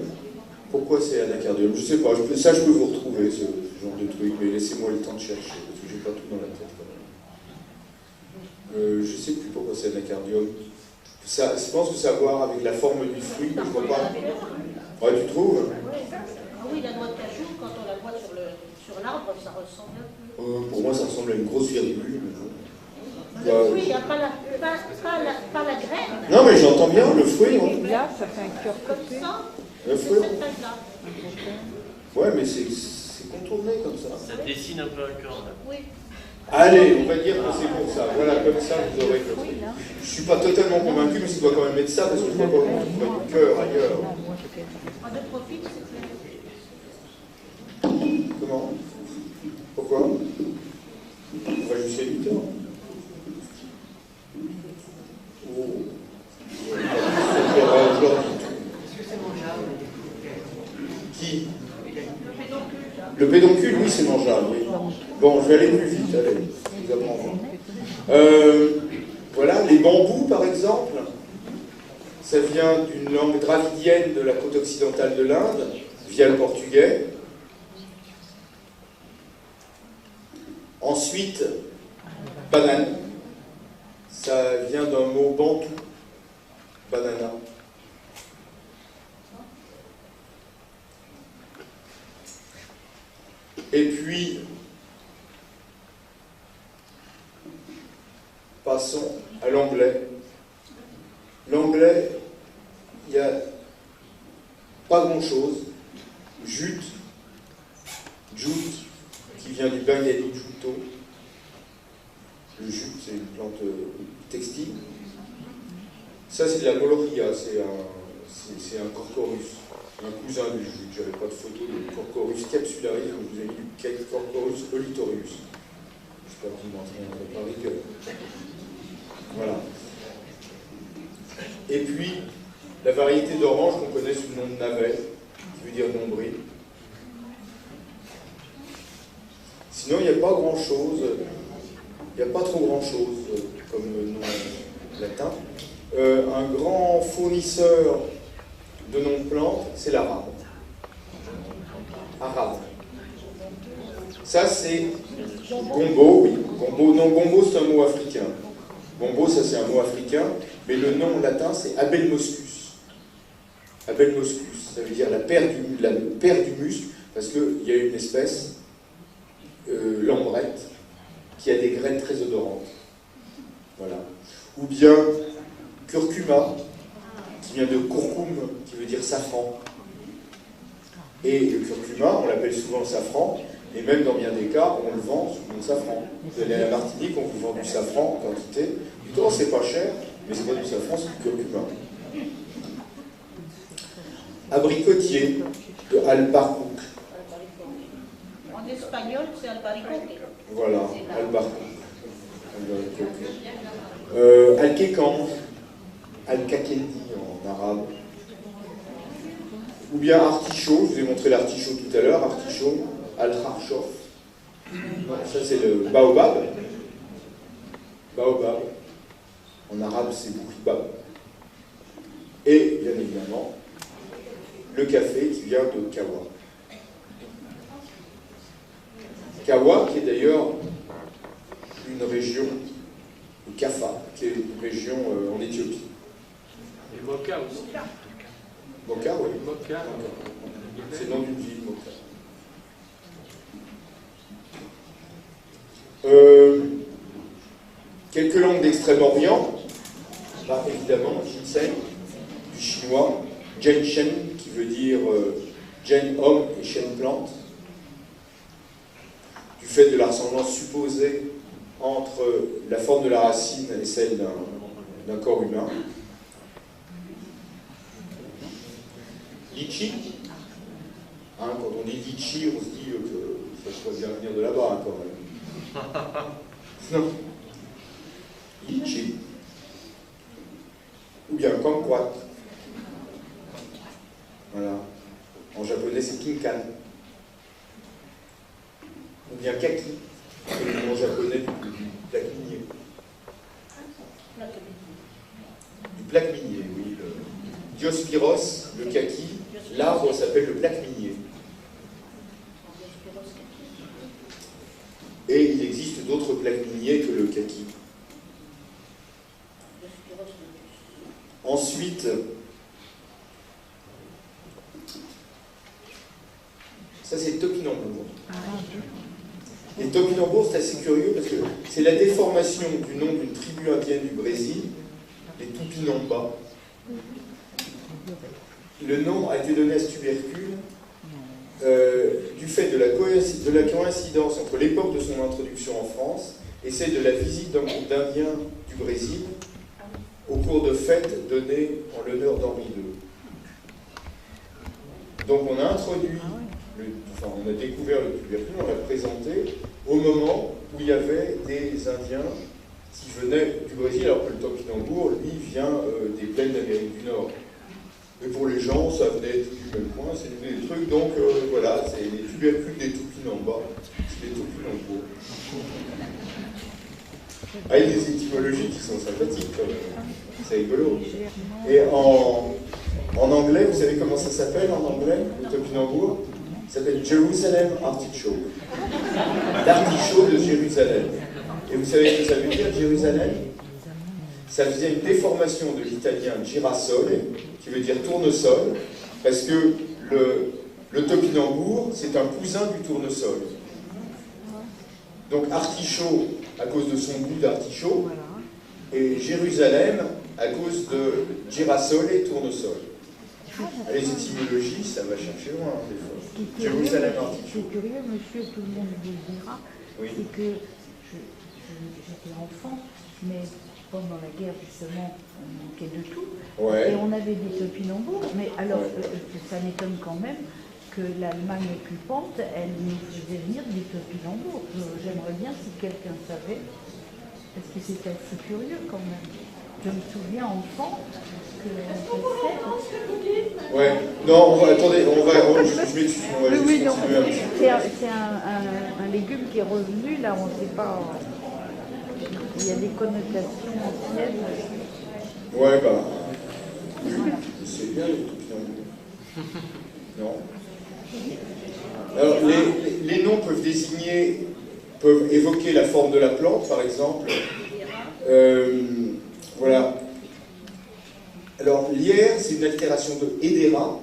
Pourquoi c'est anacardium? Je ne sais pas. Ça, je peux vous retrouver, ce genre de truc, mais laissez-moi le temps de chercher, parce que je n'ai pas tout dans la tête quand même. Je ne sais plus pourquoi c'est anacardium. Ça, je pense que ça a à voir avec la forme du fruit, je ne vois pas. Ouais, tu trouves? Ah oui, la noix de cajou, quand on la voit sur l'arbre, ça ressemble un peu. Pour moi, ça ressemble à une grosse virgule. Le fruit, il n'y a pas la graine. Non, mais j'entends bien, le fruit. Et là, ça fait un cœur Comme côté. ça, Le c'est fruit. cette taille-là. Ouais, mais c'est contourné comme ça. Ça dessine un peu un cœur là. Oui. Allez, on va dire que c'est pour ça. Voilà, comme ça, vous aurez compris. Je ne suis pas totalement convaincu, mais ça doit quand même être ça, parce que je ne vois pas où on trouve du cœur ailleurs. En de profil, c'est clair. Comment? Pourquoi? On va jusqu'à 8 heures. Oh. Qui? Le pédoncule. interchangeable, oui. Bon, je vais aller plus vite, allez, je vous apprends. Voilà, les bambous, par exemple, ça vient d'une langue dravidienne de la côte occidentale de l'Inde, via le portugais. Ensuite, banane, ça vient d'un mot bantou, banana. Et puis, passons à l'anglais. L'anglais, il n'y a pas grand-chose. Jute, jute, qui vient du Bengali juto. Le jute, c'est une plante textile. Ça, c'est de la moloria, c'est un corcorus, un cousin du jute. J'avais pas de photo de Corcorus capsularis, donc vous avez mis du Corcorus olitorius. J'espère que vous m'entendrez pas rigueur. Voilà. Et puis, la variété d'orange qu'on connaît sous le nom de navet, qui veut dire nombril. Sinon, il n'y a pas grand-chose, il n'y a pas trop grand-chose comme nom latin. Un grand fournisseur de noms de plantes, c'est l'arabe. Arabe. Ça, c'est gombo, oui. Gombo, non, gombo, c'est un mot africain. Gombo, ça, c'est un mot africain, mais le nom latin, c'est abelmoscus. Abelmoscus, ça veut dire la paire du muscle, parce qu'il y a une espèce, l'ambrette, qui a des graines très odorantes. Voilà. Ou bien curcuma, qui vient de curcum, qui veut dire safran. Et le curcuma, on l'appelle souvent le safran, et même dans bien des cas, on le vend sous le nom de safran. Vous allez à la Martinique, on vous vend du safran en quantité. Du temps, c'est pas cher, mais c'est pas du safran, c'est du curcuma. Abricotier, de albarcouk. En espagnol, c'est albaricoque. Voilà, albarcouk. Alkekange, al-kakendi en arabe. Ou bien artichaut, je vous ai montré l'artichaut tout à l'heure, artichaut, al-kharchof. Ça c'est le baobab. Baobab. En arabe c'est boukibab. Et bien évidemment, le café qui vient de Kawa. Kawa qui est d'ailleurs une région, le Kaffa, qui est une région en Éthiopie. Et Moka aussi. Moka, oui. Moka. C'est le nom d'une ville, Moka. Quelques langues d'Extrême-Orient, bah, évidemment, ginseng, du chinois, genshen, qui veut dire gen homme et shen plante, du fait de la ressemblance supposée entre la forme de la racine et celle d'un corps humain. Litchi, hein, quand on dit litchi, on se dit que ça pourrait bien venir de là-bas, hein, quand même. Non. Litchi. Ou bien kumquat. Voilà. En japonais, c'est kinkan. Ou bien kaki. C'est le nom japonais du plaque minier. Du plaque minier, oui. Le Diospyros, le kaki, l'arbre s'appelle le plaque minier. Et il existe d'autres plaques miniers que le kaki. Ensuite, ça c'est le topinambour. Et le topinambour, c'est assez curieux parce que c'est la déformation du nom d'une tribu indienne du Brésil, les Tupinamba. Le nom a été donné à ce tubercule du fait de la coïncidence entre l'époque de son introduction en France et celle de la visite d'un groupe d'Indiens du Brésil au cours de fêtes données en l'honneur d'Henri II. Donc on a introduit, on a découvert le tubercule, on l'a présenté au moment où il y avait des Indiens qui venaient du Brésil, alors que le topinambour, lui, vient des plaines d'Amérique du Nord. Et pour les gens, ça venait tout du même coin, c'est des trucs, donc voilà, c'est les tubercules des tupinambas. topinambour. Ah, il y a des étymologies qui sont sympathiques quand même. C'est rigolo. Et en anglais, vous savez comment ça s'appelle en anglais, le topinambour? Ça s'appelle Jerusalem Artichoke. L'artichaut de Jérusalem. Et vous savez ce que ça veut dire, Jérusalem? Ça faisait une déformation de l'italien girasole, qui veut dire tournesol, parce que le topinambour, c'est un cousin du tournesol. Donc artichaut à cause de son goût d'artichaut, et Jérusalem à cause de girasole et tournesol. Les étymologies, ça va chercher loin, des fois. Jérusalem artichaut. Ce qui est curieux, monsieur, tout le monde vous le dira, Oui. c'est que j'étais enfant, mais pendant la guerre, justement, on manquait de tout. Ouais. Et on avait des topinambours, mais alors, Ouais. ça m'étonne quand même que l'Allemagne occupante, elle nous faisait venir des topinambours. J'aimerais bien si quelqu'un savait, parce que c'est assez curieux quand même. Je me souviens, enfant, que Ouais. Non, attendez, je m'excuse, on va juste oui, non, continuer un petit peu. c'est un légume qui est revenu, là, on ne sait pas. Il y a des connotations anciennes. Ouais, bah. C'est bien les topinambours. Non. Alors, les noms peuvent évoquer la forme de la plante, par exemple. Voilà. Alors, lierre, c'est une altération de Edera.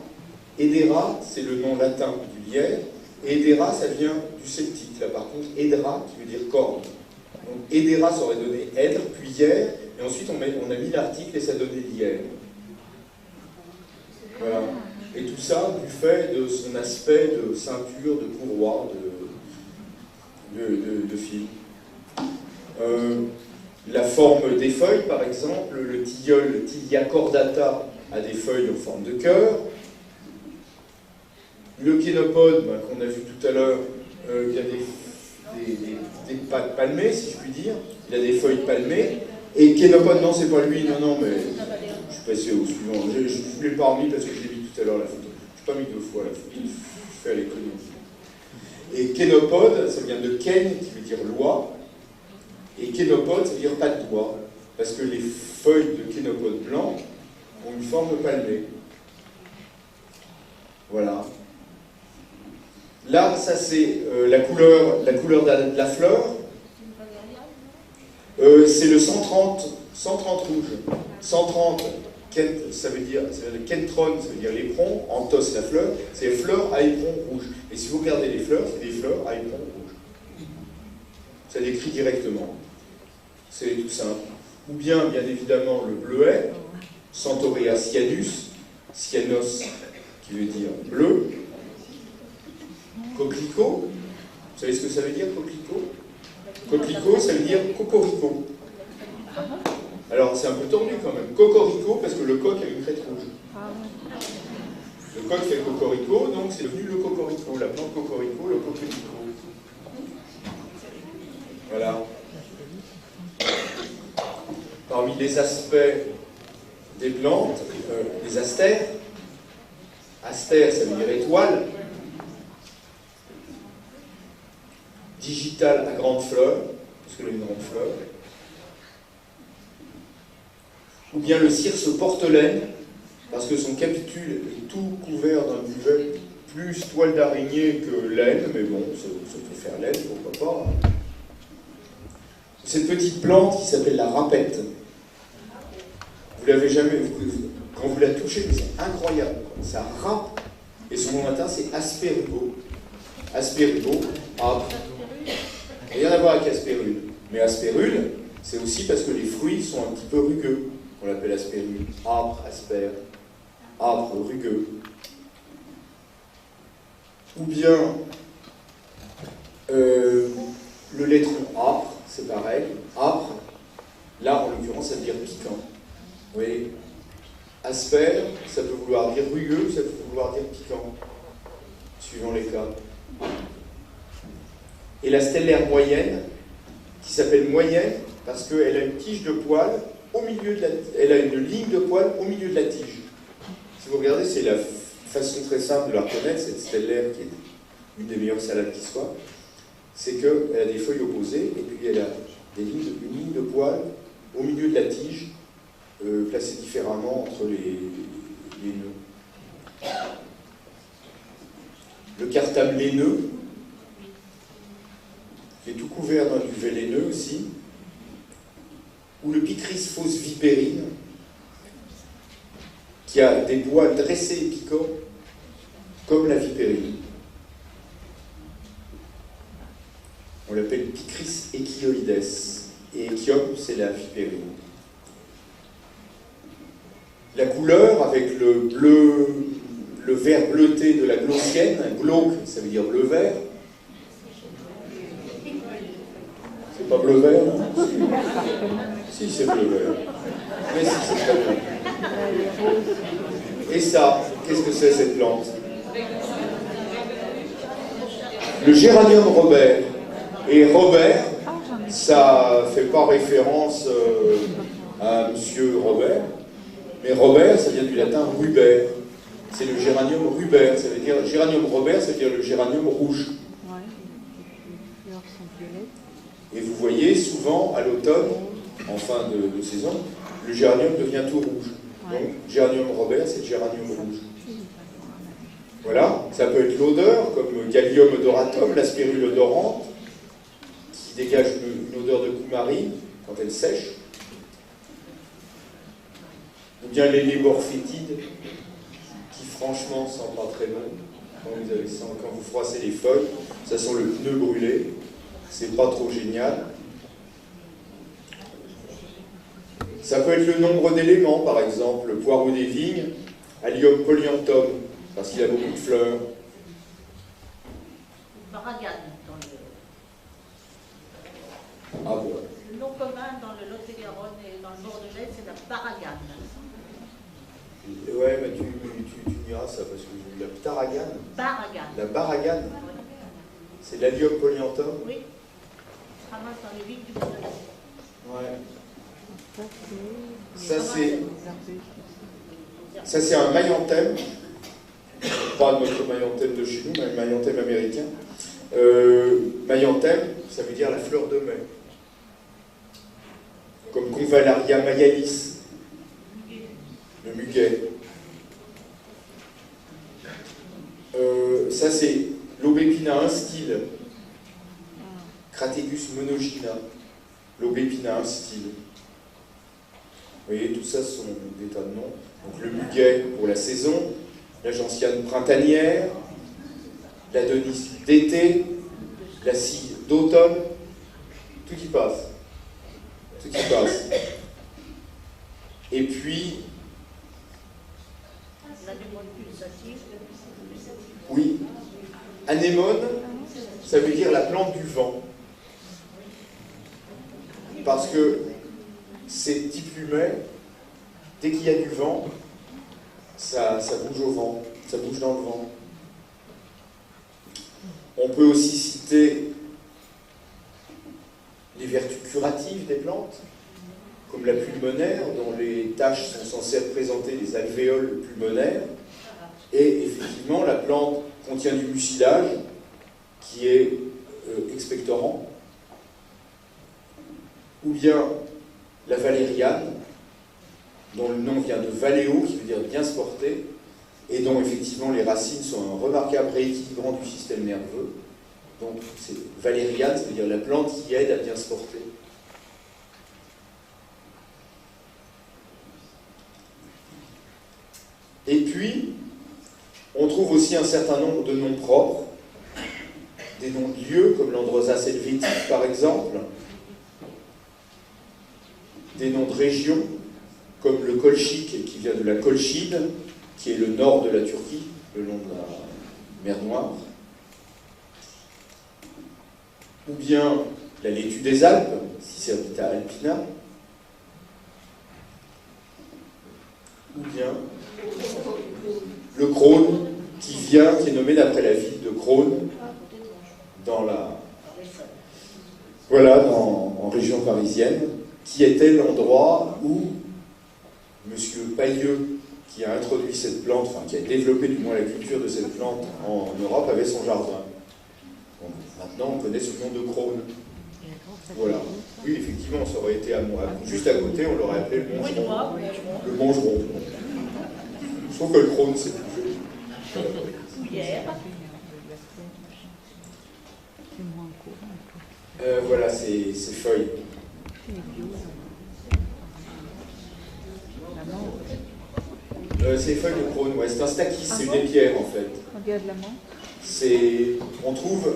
Edera, c'est le nom latin du lierre. Et Edera, ça vient du celtique. Là, par contre, Edra, qui veut dire corne. Donc, Edera, ça aurait donné Èdre, puis hier. Et ensuite, on a mis l'article et ça donnait lierre. Voilà. Et tout ça du fait de son aspect de ceinture, de courroie, de fil. La forme des feuilles, par exemple, le tilleul, le Tilia cordata, a des feuilles en forme de cœur. Le kénopode, qu'on a vu tout à l'heure, il y a des pattes palmées, si je puis dire. Il a des feuilles palmées. Et kénopode, non, c'est pas lui, non, mais je suis passé au suivant. Je ne vous l'ai pas remis parce que je l'ai mis tout à l'heure la photo. Je n'ai pas mis 2 fois la photo, je fais à l'économie. Et kénopode, ça vient de ken, qui veut dire loi. Et kénopode, ça veut dire pas de doigt, parce que les feuilles de kénopode blanc ont une forme palmée. Voilà. Là, ça c'est la couleur de la fleur. C'est le 130 rouge. 130, ça veut dire kentron, ça veut dire l'éperon, anthos la fleur, c'est fleurs à éperon rouge. Et si vous regardez les fleurs, c'est des fleurs à éperon rouge. Ça décrit directement. C'est tout simple. Ou bien évidemment, le bleuet, Centaurea cyanus, cyanos, qui veut dire bleu. Coquelicot, vous savez ce que ça veut dire, coquelicot? Coquelicot, ça veut dire cocorico. Alors, c'est un peu tordu quand même. Cocorico, parce que le coq a une crête rouge. Le coq fait cocorico, donc c'est devenu le cocorico. La plante cocorico, le coquelicot. Voilà. Parmi les aspects des plantes, les astères. Astère, ça veut dire étoile. Digital à grande fleur, parce qu'elle a une grande fleur. Ou bien le circe portelaine, parce que son capitule est tout couvert d'un duvet, plus toile d'araignée que laine, mais bon, ça peut faire laine, pourquoi pas. Cette petite plante qui s'appelle la râpette, vous l'avez jamais, quand vous la touchez, c'est incroyable, ça râpe, et son nom latin c'est asperigo. Asperigo, arbre. Rien à voir avec aspérule. Mais aspérule, c'est aussi parce que les fruits sont un petit peu rugueux. On l'appelle aspérule. Arbre, aspère. Arbre rugueux. Ou bien le laitron âpre, c'est pareil. Âpre, là en l'occurrence ça veut dire piquant. Vous voyez, aspère, ça peut vouloir dire rugueux, ça peut vouloir dire piquant, suivant les cas. Et la stellaire moyenne, qui s'appelle moyenne parce qu'elle a une tige de poil au milieu de elle a une ligne de poil au milieu de la tige. Si vous regardez, c'est la façon très simple de la reconnaître, cette stellaire qui est une des meilleures salades qui soit. c'est qu'elle a des feuilles opposées, et puis elle a une ligne de poils au milieu de la tige, placées différemment entre les nœuds. Le cartame laineux, qui est tout couvert d'un duvet laineux aussi, ou le Picris fausse vipérine, qui a des poils dressés et piquants, comme la vipérine. On l'appelle Picris equioides, et equium, c'est la vipérine. La couleur, avec le vert bleuté de la glaucienne, glauque, ça veut dire bleu-vert. C'est pas bleu-vert, non? Si, c'est bleu-vert. Mais si, c'est très bien. Et ça, qu'est-ce que c'est cette plante? Le géranium Robert. Et Robert, ça fait pas référence à monsieur Robert, mais Robert, ça vient du latin ruber. C'est le géranium ruber, ça veut dire géranium Robert, ça veut dire le géranium rouge. Et vous voyez souvent à l'automne, en fin de saison, le géranium devient tout rouge. Donc, géranium Robert, c'est le géranium rouge. Voilà, ça peut être l'odeur, comme Gallium odoratum, la spirule odorante, qui dégage une odeur de coumarine quand elle sèche. Ou bien les léborphétides, qui franchement sentent pas très bon. Quand vous froissez les feuilles, ça sent le pneu brûlé. C'est pas trop génial. Ça peut être le nombre d'éléments, par exemple, le poireau des vignes, Allium polyanthum, parce qu'il a beaucoup de fleurs. Baragane dans le... Ah bon. Le nom commun dans le Lot-et-Garonne et dans le Bordelais, c'est la baragane. Ouais, mais tu diras ça, parce que la taragane. Baragane. La baragane. C'est l'Allium polyanthum. Oui. Ramasse dans les vignes du Bordelais. Ouais. Ça c'est un maillanthème, pas notre maillanthème de chez nous, mais un maillanthème américain. Maillanthème, ça veut dire la fleur de mai. Comme Convallaria maialis, le muguet. Ça c'est l'Aubépina instyle, Crategus monogina, l'Aubépina instyle. Vous voyez, tout ça, ce sont des tas de noms. Donc le muguet pour la saison, la gentiane printanière, la denisse d'été, la scie d'automne, tout y passe. Tout y passe. Et puis... Oui, anémone, ça veut dire la plante du vent. Parce que ces petits plumets, dès qu'il y a du vent, ça bouge au vent, ça bouge dans le vent. On peut aussi citer les vertus curatives des plantes, comme la pulmonaire, dont les taches sont censées représenter les alvéoles pulmonaires. Et effectivement, la plante contient du mucilage qui est expectorant. Ou bien la valériane, dont le nom vient de valéo, qui veut dire bien se porter, et dont effectivement les racines sont un remarquable rééquilibrant du système nerveux. Donc c'est valériane, ça veut dire la plante qui aide à bien se porter. Et puis, on trouve aussi un certain nombre de noms propres, des noms de lieux, comme l'Androsas helvétique par exemple, des noms de régions, comme le Kolchik, qui vient de la Kolchide, qui est le nord de la Turquie, le long de la mer Noire, ou bien la laitue des Alpes, Cicerbita alpina, ou bien le Crône, qui est nommé d'après la ville de Crône, en région parisienne, qui était l'endroit où M. Pailleux, qui a introduit cette plante, enfin qui a développé du moins la culture de cette plante en Europe, avait son jardin. Maintenant, on connaît sous le nom de crône. Voilà. Oui, effectivement, ça aurait été juste à côté, on l'aurait appelé le mangeron. Le mangeron. Je trouve que le crône, c'est plus joli. Voilà ces feuilles. Ces feuilles de crône, ouais, c'est un stachys, c'est une épière en fait. Regarde la main. On trouve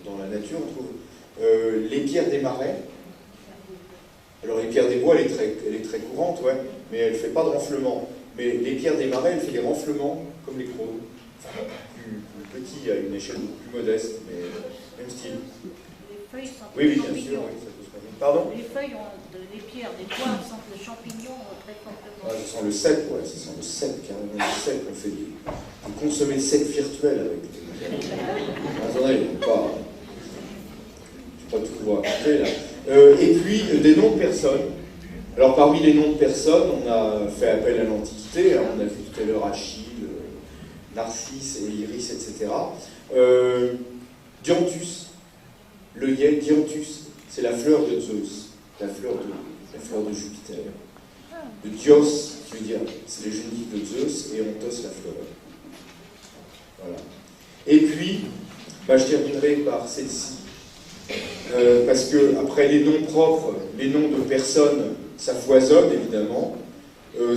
dans la nature, on trouve l'épière des marais. Alors l'épière des bois, elle est très courante, ouais, mais elle ne fait pas de renflement. Mais l'épière des marais, elle fait des renflements comme les crônes. Enfin, plus petit, à une échelle plus modeste, mais même style. Les feuilles sentent Oui, le bien champignon. sûr, oui, ça peut se faire. Pardon? Les feuilles des pierres, des bois sentent le champignon très fortement. Ah, ça sent le sec, ouais, ça sent le sec, carrément le sec. On fait du consommer de sec virtuel avec les... Attendez, je ne vais pas tout vous raconter là. Et puis, des noms de personnes. Alors, parmi les noms de personnes, on a fait appel à l'Antiquité, hein, on a vu tout à l'heure Achille, Narcisse, Iris, etc. Dianthus, l'œillet Dianthus, c'est la fleur de Zeus, la fleur de Jupiter. Le Dios, qui veut dire, c'est les génitifs de Zeus, et Ontos, la fleur. Voilà. Et puis, je terminerai par celle-ci, parce que après les noms propres, les noms de personnes, ça foisonne évidemment.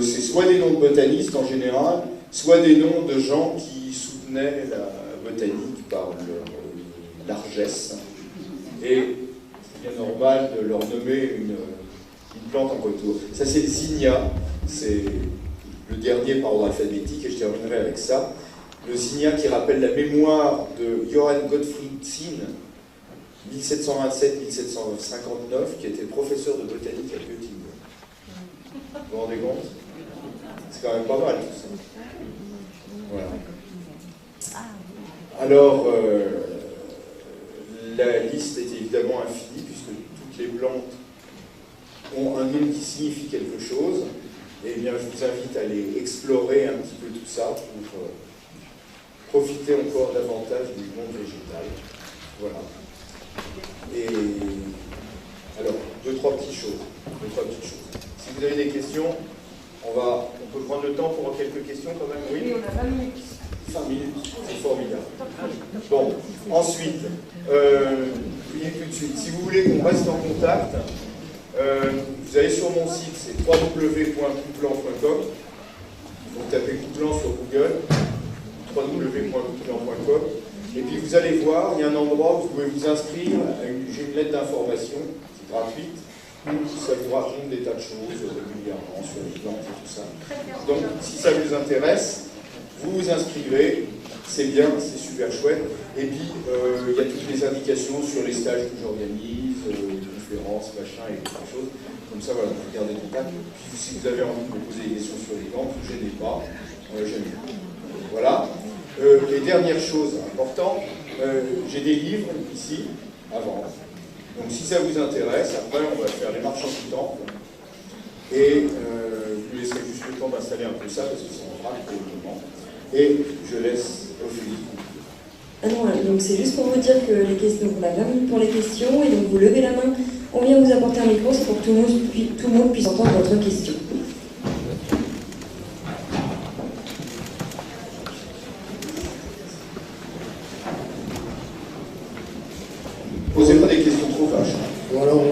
C'est soit des noms de botanistes en général, soit des noms de gens qui soutenaient la botanique par leur largesse. Et c'est bien normal de leur nommer une plante en retour. Ça, c'est le zinnia, c'est le dernier par ordre alphabétique, et je terminerai avec ça. Le zinnia qui rappelle la mémoire de Johann Gottfried Zinn, 1727-1759, qui était professeur de botanique à Göttingen. Vous vous rendez compte? C'est quand même pas mal tout ça. Voilà. Alors, la liste est évidemment infinie, puisque toutes les plantes ont un nom qui signifie quelque chose. Et bien, je vous invite à aller explorer un petit peu tout ça pour profiter encore davantage du monde végétal. Voilà. Et alors, deux, trois petites choses. Si vous avez des questions, on peut prendre le temps pour quelques questions quand même, oui? Oui, on a 20 minutes. 5 minutes, c'est formidable. Bon, ensuite, tout de suite, si vous voulez qu'on reste en contact, vous allez sur mon site, c'est www.couplan.com. Donc tapez Couplan sur Google, www.couplan.com. Et puis vous allez voir, il y a un endroit où vous pouvez vous inscrire, j'ai une lettre d'information, c'est gratuite, où ça vous raconte des tas de choses régulièrement sur les plantes et tout ça. Donc si ça vous intéresse, vous vous inscrivez, c'est bien, c'est super chouette. Et puis il y a toutes les indications sur les stages que j'organise, les conférences, machin, et quelque chose. Comme ça, voilà, vous gardez contact. Puis si vous avez envie de me poser des questions sur les plantes, ne gênez pas, j'aime bien. Voilà. Les dernières choses importantes, j'ai des livres ici, à vendre. Donc si ça vous intéresse, après on va faire les marchands du temple. Et je vous laisserai juste le temps d'installer un peu ça, parce que ça en fera pour le moment. Et je laisse Ophélie. Ah non, donc c'est juste pour vous dire que les questions, on a 20 minutes pour les questions, et donc vous levez la main, on vient vous apporter un micro, c'est pour que tout le monde puisse entendre votre question. Posez pas des questions trop vaches. Bon alors,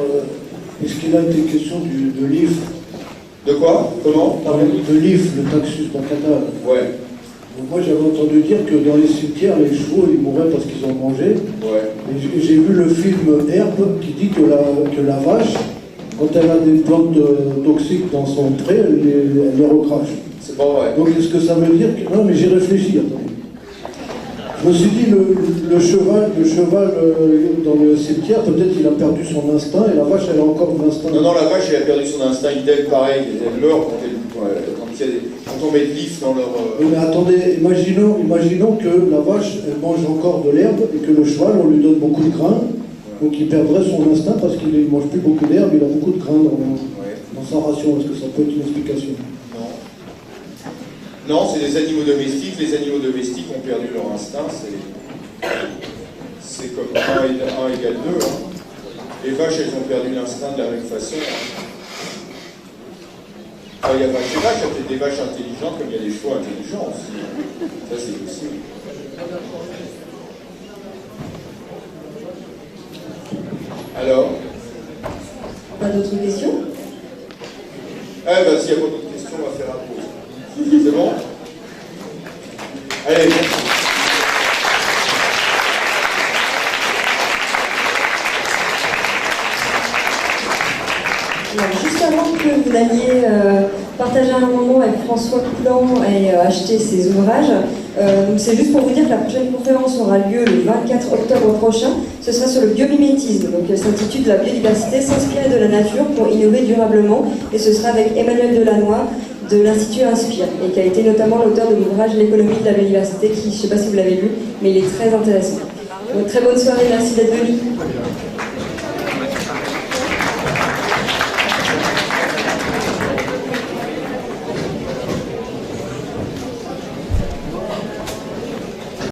est-ce qu'il a été question de l'IF? De quoi? Comment? De l'IF, le Taxus bacata. Ouais. Donc moi j'avais entendu dire que dans les cimetières, les chevaux ils mouraient parce qu'ils ont mangé. Ouais. Et j'ai vu le film Herbe qui dit que la vache, quand elle a des plantes toxiques dans son trait, elle les recrache. C'est pas vrai. Donc est-ce que ça veut dire que... Non mais j'ai réfléchi, attendez. Je me suis dit, le cheval dans le cimetière, peut-être il a perdu son instinct, et la vache, elle a encore de l'instinct. Non, la vache, elle a perdu son instinct idem, pareil. Elle meurt quand on met de l'if dans leur... Oui, mais attendez, imaginons que la vache, elle mange encore de l'herbe, et que le cheval, on lui donne beaucoup de grains, donc il perdrait son instinct parce qu'il ne mange plus beaucoup d'herbe, il a beaucoup de grains dans sa ration. Est-ce que ça peut être une explication? Non, c'est des animaux domestiques. Les animaux domestiques ont perdu leur instinct. C'est comme 1 égale 2. Hein. Les vaches, elles ont perdu l'instinct de la même façon. Enfin, il y a vaches et vaches, il y a peut-être des vaches intelligentes comme il y a des chevaux intelligents aussi. Ça, c'est possible. Alors? Pas d'autres questions? Eh ben, s'il n'y a pas d'autres questions, on va faire la pause. C'est bon? Allez, merci. Alors, juste avant que vous alliez partager un moment avec François Coulan et acheter ses ouvrages, donc c'est juste pour vous dire que la prochaine conférence aura lieu le 24 octobre prochain. Ce sera sur le biomimétisme. Donc, elle s'intitule La biodiversité, s'inspirer de la nature pour innover durablement. Et ce sera avec Emmanuel Delannoy de l'Institut Inspire, et qui a été notamment l'auteur de l'ouvrage L'économie de la biodiversité, qui, je ne sais pas si vous l'avez lu, mais il est très intéressant. Donc, très bonne soirée, merci d'être venu.